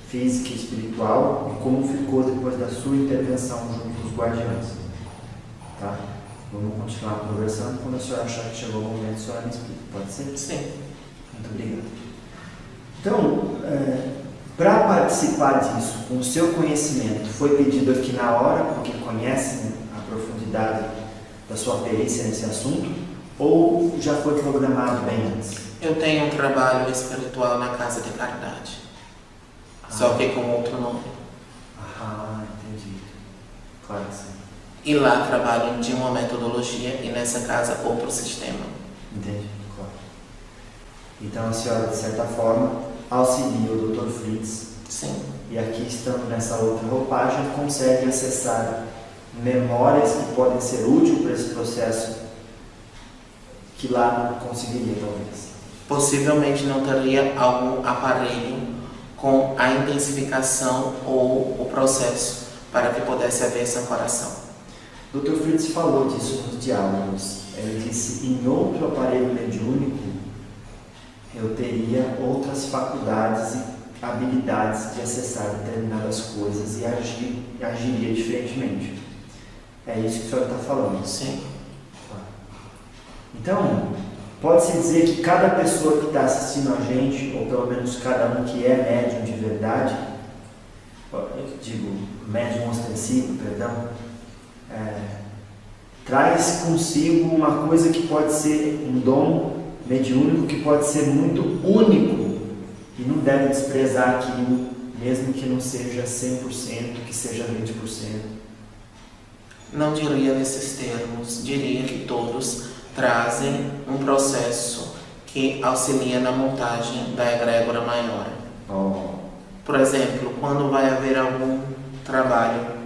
física e espiritual e como ficou depois da sua intervenção junto com os guardiões. Tá? Vamos continuar conversando. Quando a senhora achar que chegou o momento, a senhora me explica. Pode ser? Sim. Muito obrigado. Então, para participar disso, com o seu conhecimento, foi pedido aqui na hora, porque conhecem a profundidade possibilidade da sua perícia nesse assunto? Ou já foi programado bem antes? Eu tenho um trabalho espiritual na Casa de Caridade, só que com outro nome. Ah, entendi. Claro que sim. E lá trabalho de uma metodologia e nessa casa outro sistema. Entendi, claro. Então a senhora, de certa forma, auxilia o Dr. Fritz. Sim. E aqui, estando nessa outra roupagem, consegue acessar memórias que podem ser úteis para esse processo que lá não conseguiria, talvez. Possivelmente não teria algum aparelho com a intensificação ou o processo para que pudesse haver essa coração. Dr. Fritz falou disso nos diálogos. Ele disse: em outro aparelho mediúnico, eu teria outras faculdades e habilidades de acessar determinadas coisas e agiria diferentemente. É isso que o senhor está falando. Sim. Então, pode-se dizer que cada pessoa que está assistindo a gente, ou pelo menos cada um que é médium de verdade, eu digo médium ostensivo, perdão, traz consigo uma coisa que pode ser um dom mediúnico que pode ser muito único e não deve desprezar aquilo, mesmo que não seja 100%, que seja 20%. Não diria nesses termos, diria que todos trazem um processo que auxilia na montagem da egrégora maior. Por exemplo, quando vai haver algum trabalho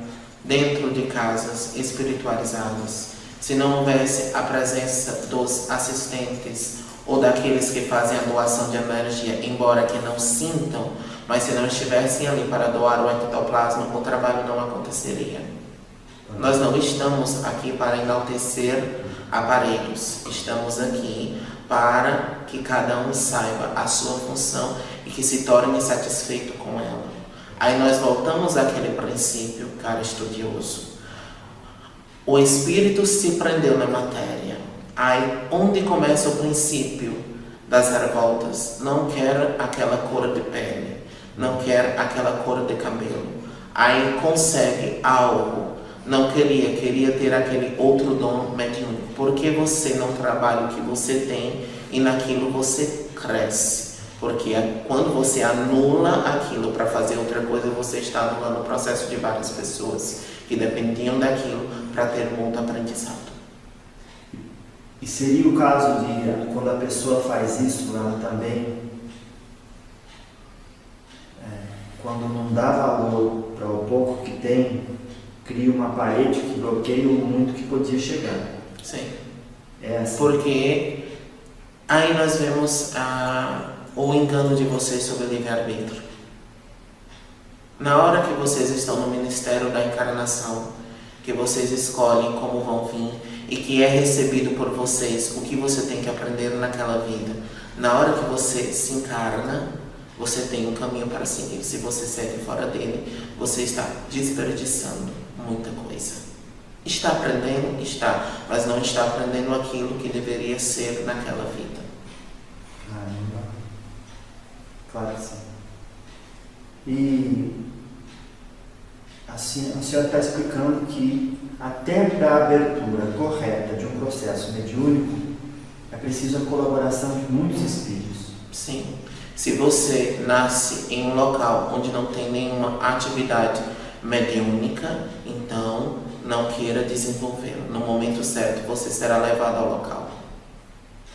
dentro de casas espiritualizadas, se não houvesse a presença dos assistentes ou daqueles que fazem a doação de energia, embora que não sintam, mas se não estivessem ali para doar o ectoplasma, o trabalho não aconteceria. Nós não estamos aqui para enaltecer aparelhos, estamos aqui para que cada um saiba a sua função e que se torne satisfeito com ela. Aí nós voltamos àquele princípio, cara estudioso. O espírito se prendeu na matéria. Aí onde começa o princípio das revoltas? Não quer aquela cor de pele, não quer aquela cor de cabelo. Aí consegue algo. Não queria ter aquele outro dom mediúnico. Porque você não trabalha o que você tem e naquilo você cresce. Porque quando você anula aquilo para fazer outra coisa, você está anulando o processo de várias pessoas que dependiam daquilo para ter muito aprendizado. E seria o caso de, quando a pessoa faz isso, ela também, quando não dá valor para o pouco que tem, cria uma parede que bloqueia o muito que podia chegar. Sim. Assim. Porque aí nós vemos o engano de vocês sobre o livre-arbítrio. Na hora que vocês estão no ministério da encarnação, que vocês escolhem como vão vir e que é recebido por vocês o que você tem que aprender naquela vida, na hora que você se encarna, você tem um caminho para seguir. Se você segue fora dele, você está desperdiçando muita coisa. Está aprendendo? Está, mas não está aprendendo aquilo que deveria ser naquela vida. Caramba. Claro que sim. E assim, a senhora está explicando que até para a abertura correta de um processo mediúnico é preciso a colaboração de muitos espíritos. Sim. Se você nasce em um local onde não tem nenhuma atividade mediúnica, então não queira desenvolvê-lo. No momento certo, você será levado ao local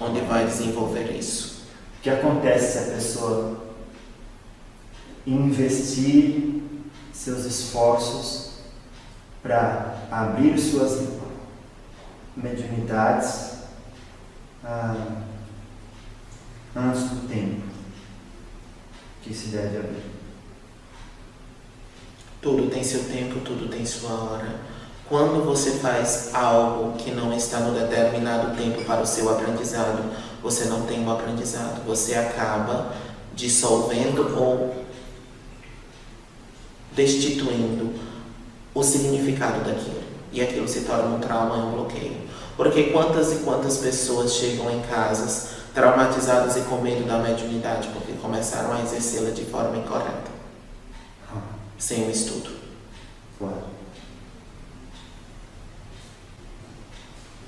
onde vai desenvolver isso. O que acontece se a pessoa investir seus esforços para abrir suas mediunidades antes do tempo que se deve abrir? Tudo tem seu tempo, tudo tem sua hora. Quando você faz algo que não está no determinado tempo para o seu aprendizado, você não tem um aprendizado. Você acaba dissolvendo ou destituindo o significado daquilo. E aquilo se torna um trauma e um bloqueio. Porque quantas e quantas pessoas chegam em casas traumatizadas e com medo da mediunidade porque começaram a exercê-la de forma incorreta, sem um estudo. Claro.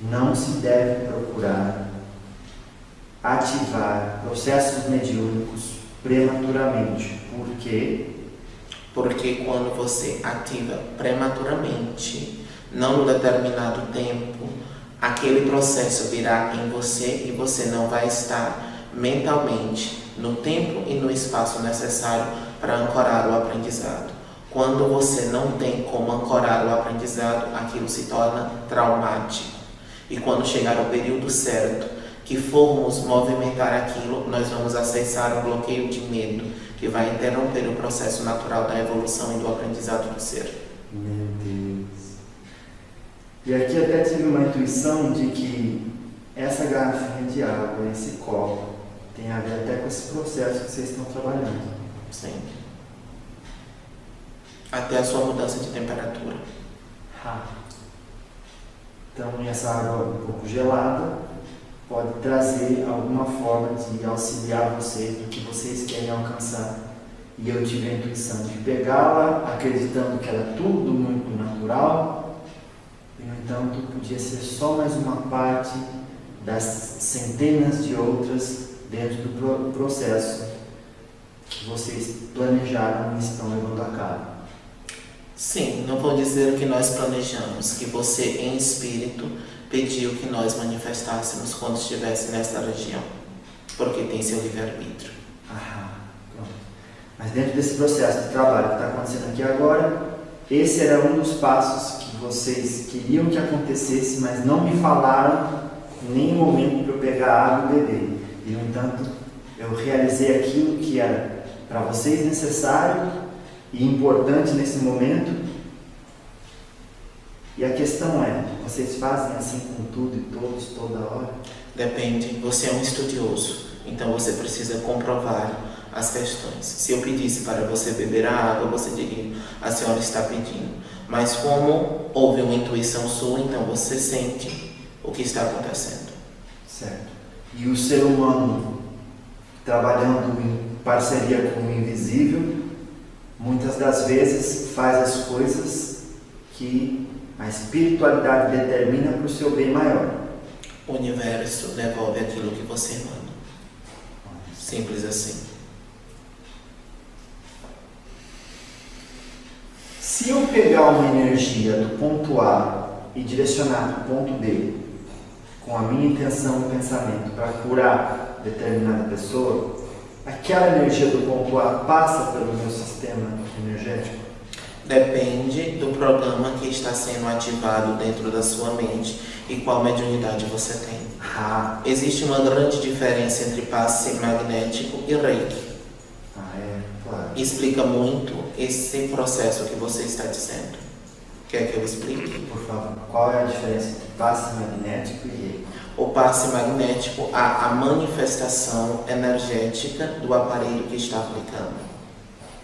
não se deve procurar ativar processos mediúnicos prematuramente. Por quê? Porque quando você ativa prematuramente, não num determinado tempo, aquele processo virá em você e você não vai estar mentalmente no tempo e no espaço necessário para ancorar o aprendizado. Quando você não tem como ancorar o aprendizado, aquilo se torna traumático. E quando chegar o período certo, que formos movimentar aquilo, nós vamos acessar um bloqueio de medo, que vai interromper o processo natural da evolução e do aprendizado do ser. Meu Deus. E aqui até tive uma intuição de que essa garrafinha de água, esse copo, tem a ver até com esse processo que vocês estão trabalhando. Sim. Até a sua mudança de temperatura. Então, essa água um pouco gelada pode trazer alguma forma de auxiliar vocês no que vocês querem alcançar. E eu tive a intuição de pegá-la, acreditando que era tudo muito natural, e no entanto podia ser só mais uma parte das centenas de outras dentro do processo que vocês planejaram e estão levando a cabo. Sim, não vou dizer o que nós planejamos, que você em espírito pediu que nós manifestássemos quando estivesse nesta região, porque tem seu livre-arbítrio. Pronto. Mas dentro desse processo de trabalho que está acontecendo aqui agora, esse era um dos passos que vocês queriam que acontecesse, mas não me falaram em nenhum momento para eu pegar água e beber. E no entanto, eu realizei aquilo que era para vocês necessário e importante nesse momento. E a questão é, vocês fazem assim com tudo e todos, toda hora? Depende, você é um estudioso, então você precisa comprovar as questões. Se eu pedisse para você beber a água, você diria, a senhora está pedindo. Mas como houve uma intuição sua, então você sente o que está acontecendo. Certo. E o ser humano, trabalhando em parceria com o invisível, muitas das vezes faz as coisas que a espiritualidade determina para o seu bem maior. O universo devolve aquilo que você emana. Simples assim. Se eu pegar uma energia do ponto A e direcionar para o ponto B, com a minha intenção e pensamento para curar determinada pessoa, aquela energia do ponto A passa pelo meu sistema energético? Depende do programa que está sendo ativado dentro da sua mente e qual mediunidade você tem. Existe uma grande diferença entre passe magnético e reiki. Claro. Explica muito esse processo que você está dizendo. Quer que eu explique? Por favor, qual é a diferença entre passe magnético e reiki? O passe magnético há a manifestação energética do aparelho que está aplicando.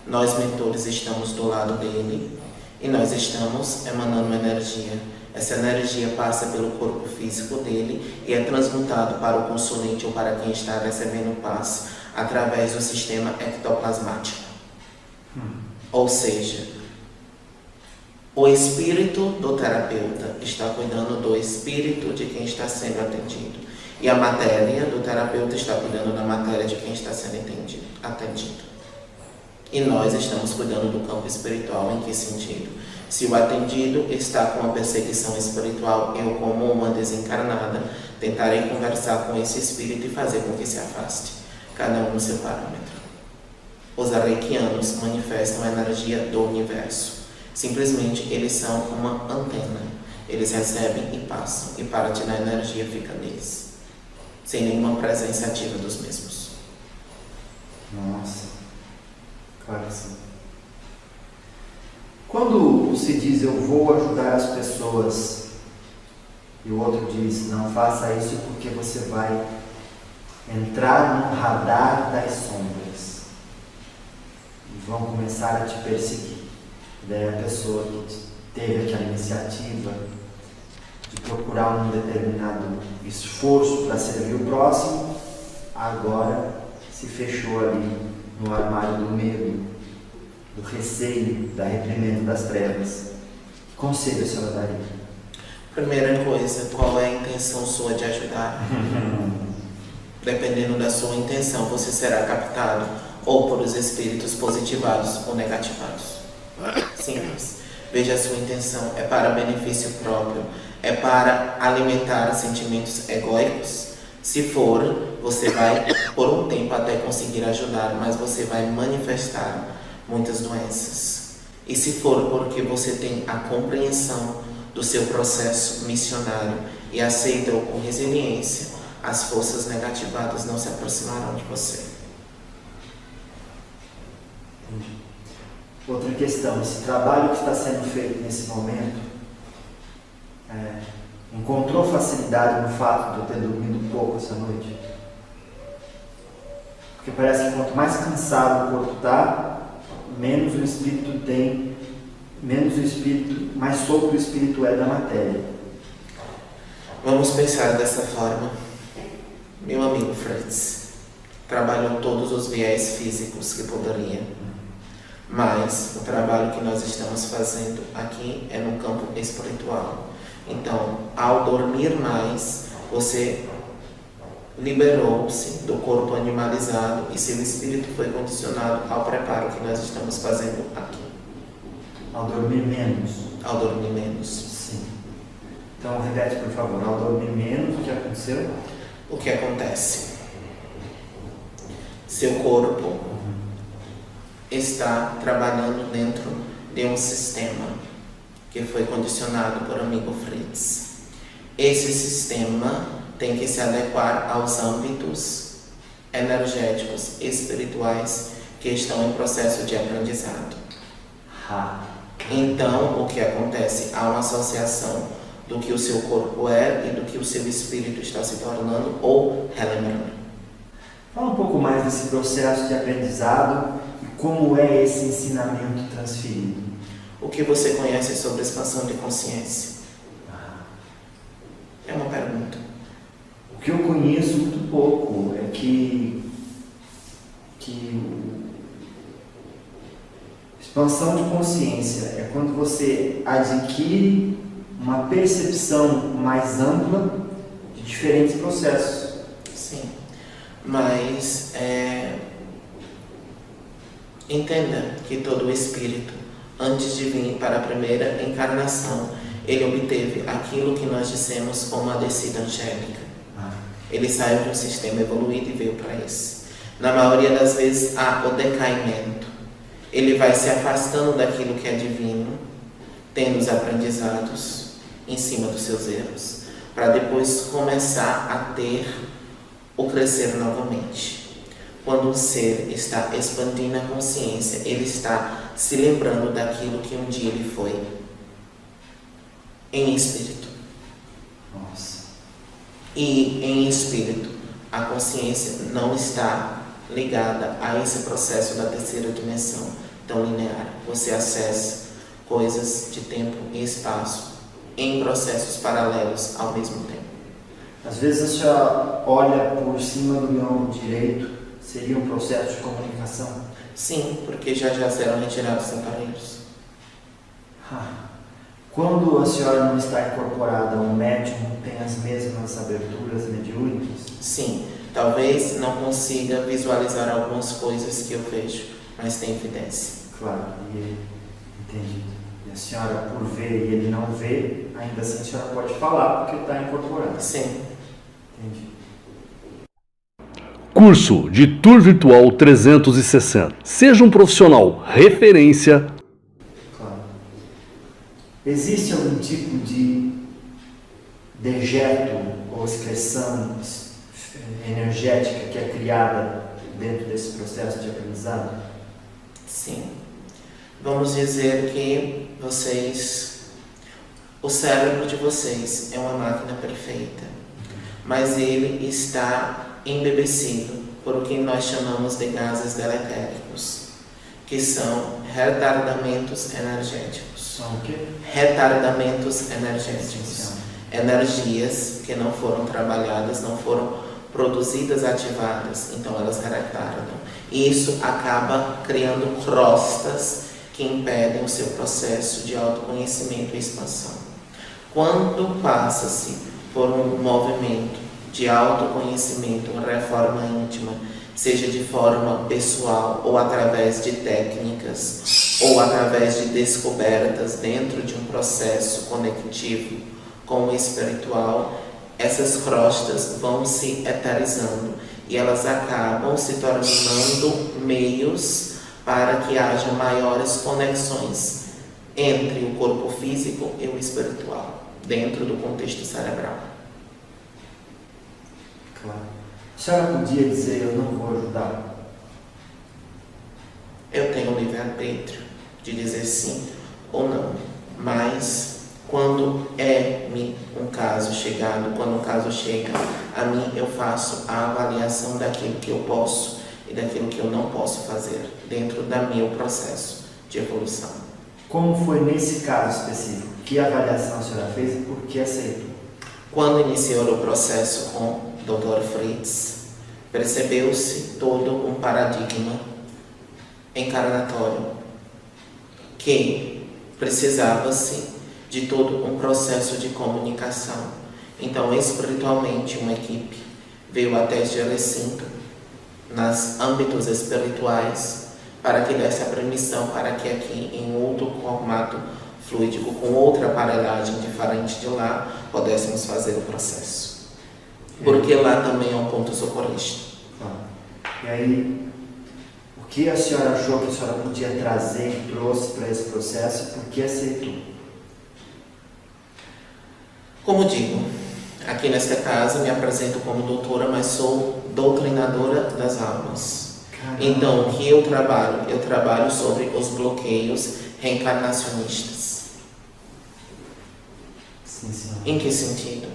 Nós, mentores, estamos do lado dele e nós estamos emanando energia. Essa energia passa pelo corpo físico dele e é transmutado para o consulente ou para quem está recebendo o passe através do sistema ectoplasmático. Ou seja, o espírito do terapeuta está cuidando do espírito de quem está sendo atendido. E a matéria do terapeuta está cuidando da matéria de quem está sendo atendido. E nós estamos cuidando do campo espiritual. Em que sentido? Se o atendido está com uma perseguição espiritual, eu, como uma desencarnada, tentarei conversar com esse espírito e fazer com que se afaste, cada um no seu parâmetro. Os reikianos manifestam a energia do universo. Simplesmente eles são uma antena. Eles recebem e passam, e parte da energia fica neles, sem nenhuma presença ativa dos mesmos. Nossa, claro que sim. Quando se diz eu vou ajudar as pessoas e o outro diz não faça isso porque você vai entrar no radar das sombras e vão começar a te perseguir. Daí a pessoa que teve aquela iniciativa de procurar um determinado esforço para servir o próximo, agora se fechou ali no armário do medo, do receio, da reprimenda das trevas. Que conselho a senhora daria? Primeira coisa, qual é a intenção sua de ajudar? Dependendo da sua intenção, você será captado ou por os espíritos positivados ou negativados. Simples. Veja a sua intenção. É para benefício próprio? É para alimentar sentimentos egóicos? Se for, você vai por um tempo até conseguir ajudar, mas você vai manifestar muitas doenças. E se for porque você tem a compreensão do seu processo missionário e aceita-o com resiliência, as forças negativadas não se aproximarão de você. Entendi. Outra questão, esse trabalho que está sendo feito nesse momento, encontrou facilidade no fato de eu ter dormido pouco essa noite? Porque parece que quanto mais cansado o corpo está, menos o espírito tem, mais solto o espírito é da matéria. Vamos pensar dessa forma. Meu amigo Fritz trabalhou todos os viés físicos que poderia, mas o trabalho que nós estamos fazendo aqui é no campo espiritual. Então, ao dormir mais, você liberou-se do corpo animalizado e seu espírito foi condicionado ao preparo que nós estamos fazendo aqui. Ao dormir menos? Ao dormir menos. Sim. Então, repete, por favor. Ao dormir menos, o que aconteceu? O que acontece? Seu corpo está trabalhando dentro de um sistema que foi condicionado por amigo Fritz. Esse sistema tem que se adequar aos âmbitos energéticos, espirituais que estão em processo de aprendizado. Então, o que acontece? Há uma associação do que o seu corpo é e do que o seu espírito está se tornando ou relembrando. Fala um pouco mais desse processo de aprendizado e como é esse ensinamento transferido. O que você conhece sobre expansão de consciência? É uma pergunta. O que eu conheço muito pouco é que expansão de consciência é quando você adquire uma percepção mais ampla de diferentes processos. Sim, mas entenda que todo espírito, antes de vir para a primeira encarnação, ele obteve aquilo que nós dissemos como uma descida angélica. Ele saiu de um sistema evoluído e veio para esse. Na maioria das vezes há o decaimento. Ele vai se afastando daquilo que é divino, tendo os aprendizados em cima dos seus erros, para depois começar a ter o crescer novamente. Quando o ser está expandindo a consciência, ele está se lembrando daquilo que um dia ele foi, em espírito. Nossa. E em espírito, a consciência não está ligada a esse processo da terceira dimensão tão linear. Você acessa coisas de tempo e espaço em processos paralelos ao mesmo tempo. Às vezes a senhora olha por cima do meu ombro direito, seria um processo de comunicação? Sim, porque já serão retirados os aparelhos. Quando a senhora não está incorporada, o médium tem as mesmas aberturas mediúnicas? Sim, talvez não consiga visualizar algumas coisas que eu vejo, mas tem evidência. Claro, entendi. E a senhora, por ver e ele não vê, ainda assim a senhora pode falar porque está incorporada? Sim. Entendi. Curso de Tour Virtual 360. Seja um profissional referência. Claro. Existe algum tipo de dejeto ou excreção energética que é criada dentro desse processo de aprendizado? Sim. Vamos dizer que o cérebro de vocês é uma máquina perfeita, mas ele está embebecido por o que nós chamamos de gases deletéricos, que são retardamentos energéticos. São o quê? Retardamentos energéticos. Energias que não foram trabalhadas, não foram produzidas, ativadas, então elas retardam. E isso acaba criando crostas que impedem o seu processo de autoconhecimento e expansão. Quando passa-se por um movimento de autoconhecimento, uma reforma íntima, seja de forma pessoal ou através de técnicas ou através de descobertas dentro de um processo conectivo com o espiritual, essas crostas vão se eterizando e elas acabam se tornando meios para que haja maiores conexões entre o corpo físico e o espiritual, dentro do contexto cerebral. Claro. A senhora podia dizer, eu não vou ajudar? Eu tenho o livre-arbítrio de dizer sim ou não, mas quando um caso chegado, quando o caso chega a mim, eu faço a avaliação daquilo que eu posso e daquilo que eu não posso fazer dentro do meu processo de evolução. Como foi nesse caso específico? Que avaliação a senhora fez e por que aceitou? Quando iniciou o processo com o Dr. Fritz, percebeu-se todo um paradigma encarnatório que precisava-se de todo um processo de comunicação. Então, espiritualmente, uma equipe veio até este recinto, nos âmbitos espirituais, para que desse a permissão para que aqui, em outro formato fluídico, com outra aparelhagem diferente de lá, pudéssemos fazer o processo. Porque lá também é um ponto socorrista. E aí, o que a senhora achou que a senhora podia trazer e trouxe para esse processo e por que aceitou? Como digo, aqui nesta casa me apresento como doutora, mas sou doutrinadora das almas. Caramba. Então, o que eu trabalho sobre os bloqueios reencarnacionistas. Sim, senhora. Em que sentido?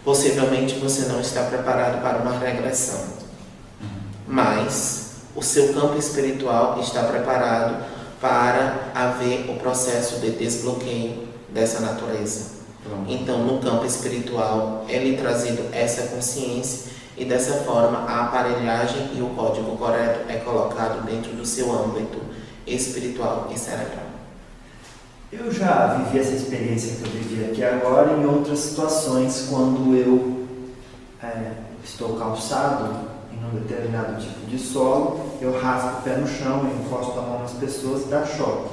Possivelmente você não está preparado para uma regressão, mas o seu campo espiritual está preparado para haver o processo de desbloqueio dessa natureza. Então, no campo espiritual, é lhe trazido essa consciência e dessa forma a aparelhagem e o código correto é colocado dentro do seu âmbito espiritual e cerebral. Eu já vivi essa experiência que eu vivi aqui agora em outras situações, quando eu estou calçado em um determinado tipo de solo, eu rasgo o pé no chão, eu encosto a mão nas pessoas e dá choque.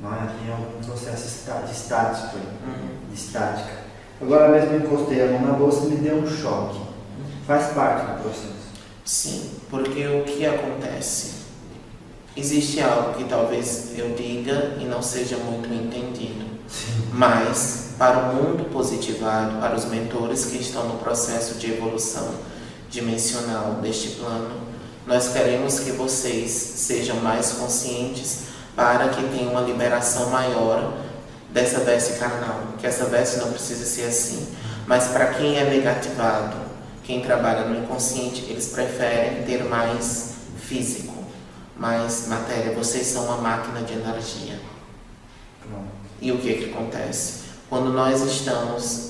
Não é? Tem algum processo de estática. Agora mesmo eu encostei a mão na bolsa e me deu um choque. Faz parte do processo. Sim, porque o que acontece? Existe algo que talvez eu diga e não seja muito entendido. Sim. Mas, para o mundo positivado, para os mentores que estão no processo de evolução dimensional deste plano, nós queremos que vocês sejam mais conscientes para que tenha uma liberação maior dessa veste carnal, que essa veste não precisa ser assim. Mas para quem é negativado, quem trabalha no inconsciente, eles preferem ter mais físico, mais matéria. Vocês são uma máquina de energia. E o que acontece? Quando nós estamos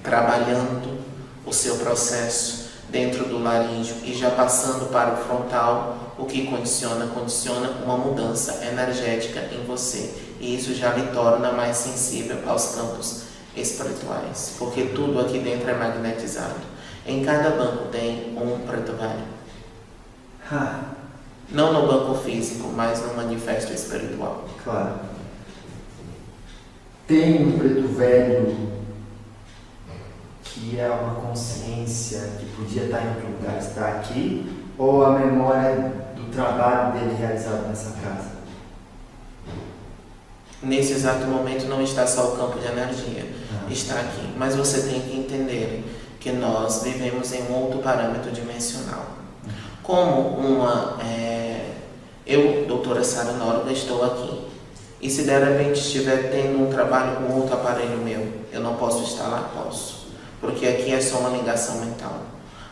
trabalhando o seu processo dentro do laríngeo e já passando para o frontal, o que condiciona uma mudança energética em você. E isso já lhe torna mais sensível aos campos espirituais, porque tudo aqui dentro é magnetizado. Em cada banco tem um preto velho. Não no banco físico, mas no manifesto espiritual. Claro. Tem um preto velho que é uma consciência que podia estar em outro lugar, está aqui, ou a memória do trabalho dele realizado nessa casa? Nesse exato momento não está só o campo de energia, está aqui. Mas você tem que entender que nós vivemos em um outro parâmetro dimensional. Como eu, doutora Sara Nóbrega, estou aqui. E se de repente estiver tendo um trabalho com outro aparelho meu, eu não posso estar lá? Posso. Porque aqui é só uma ligação mental.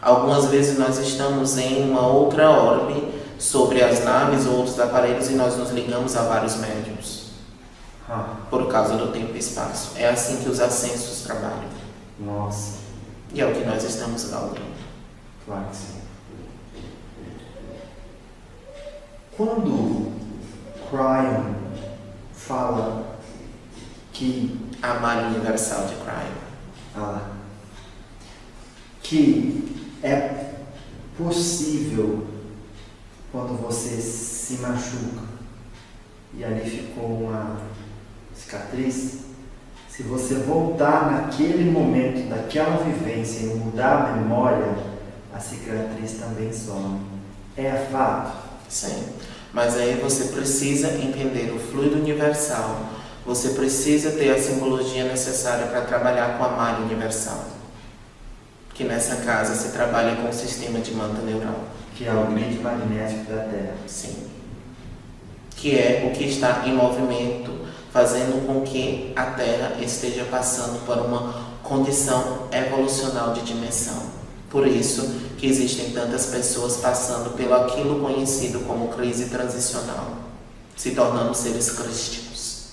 Algumas vezes nós estamos em uma outra orbe sobre as naves ou outros aparelhos e nós nos ligamos a vários médiums. Por causa do tempo e espaço. É assim que os ascensos trabalham. Nossa. E é o que nós estamos galgando. Claro que sim. Quando Cryon fala que a malha universal de Cryo. Que é possível, quando você se machuca e ali ficou uma cicatriz, se você voltar naquele momento, daquela vivência e mudar a memória, a cicatriz também some. É fato? Sim, mas aí você precisa entender o fluido universal, você precisa ter a simbologia necessária para trabalhar com a malha universal. Que nessa casa se trabalha com o sistema de manta neural. Que é o grid magnético da Terra. Sim. Que é o que está em movimento, fazendo com que a Terra esteja passando por uma condição evolucional de dimensão. Por isso que existem tantas pessoas passando pelo aquilo conhecido como crise transicional, se tornando seres crísticos.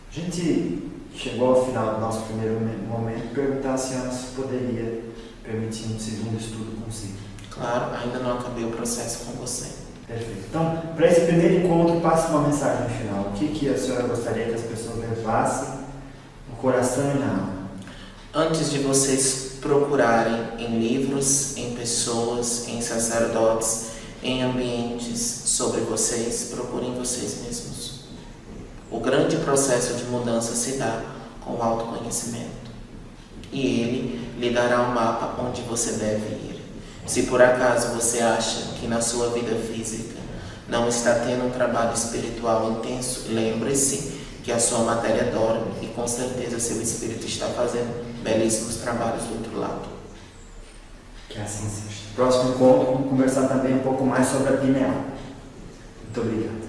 A gente chegou ao final do nosso primeiro momento, perguntar à senhora se poderia permitir um segundo estudo consigo. Claro, ainda não acabei o processo com você. Perfeito. Então, para esse primeiro encontro, passe uma mensagem final. O que a senhora gostaria que as pessoas levassem no coração e na alma? Antes de vocês procurarem em livros, em pessoas, em sacerdotes, em ambientes sobre vocês, procurem vocês mesmos. O grande processo de mudança se dá com o autoconhecimento. E ele lhe dará um mapa onde você deve ir. Se por acaso você acha que na sua vida física não está tendo um trabalho espiritual intenso, lembre-se que a sua matéria dorme e com certeza seu espírito está fazendo belíssimos trabalhos do outro lado. Que assim seja. Próximo encontro, vamos conversar também um pouco mais sobre a pineal. Muito obrigado.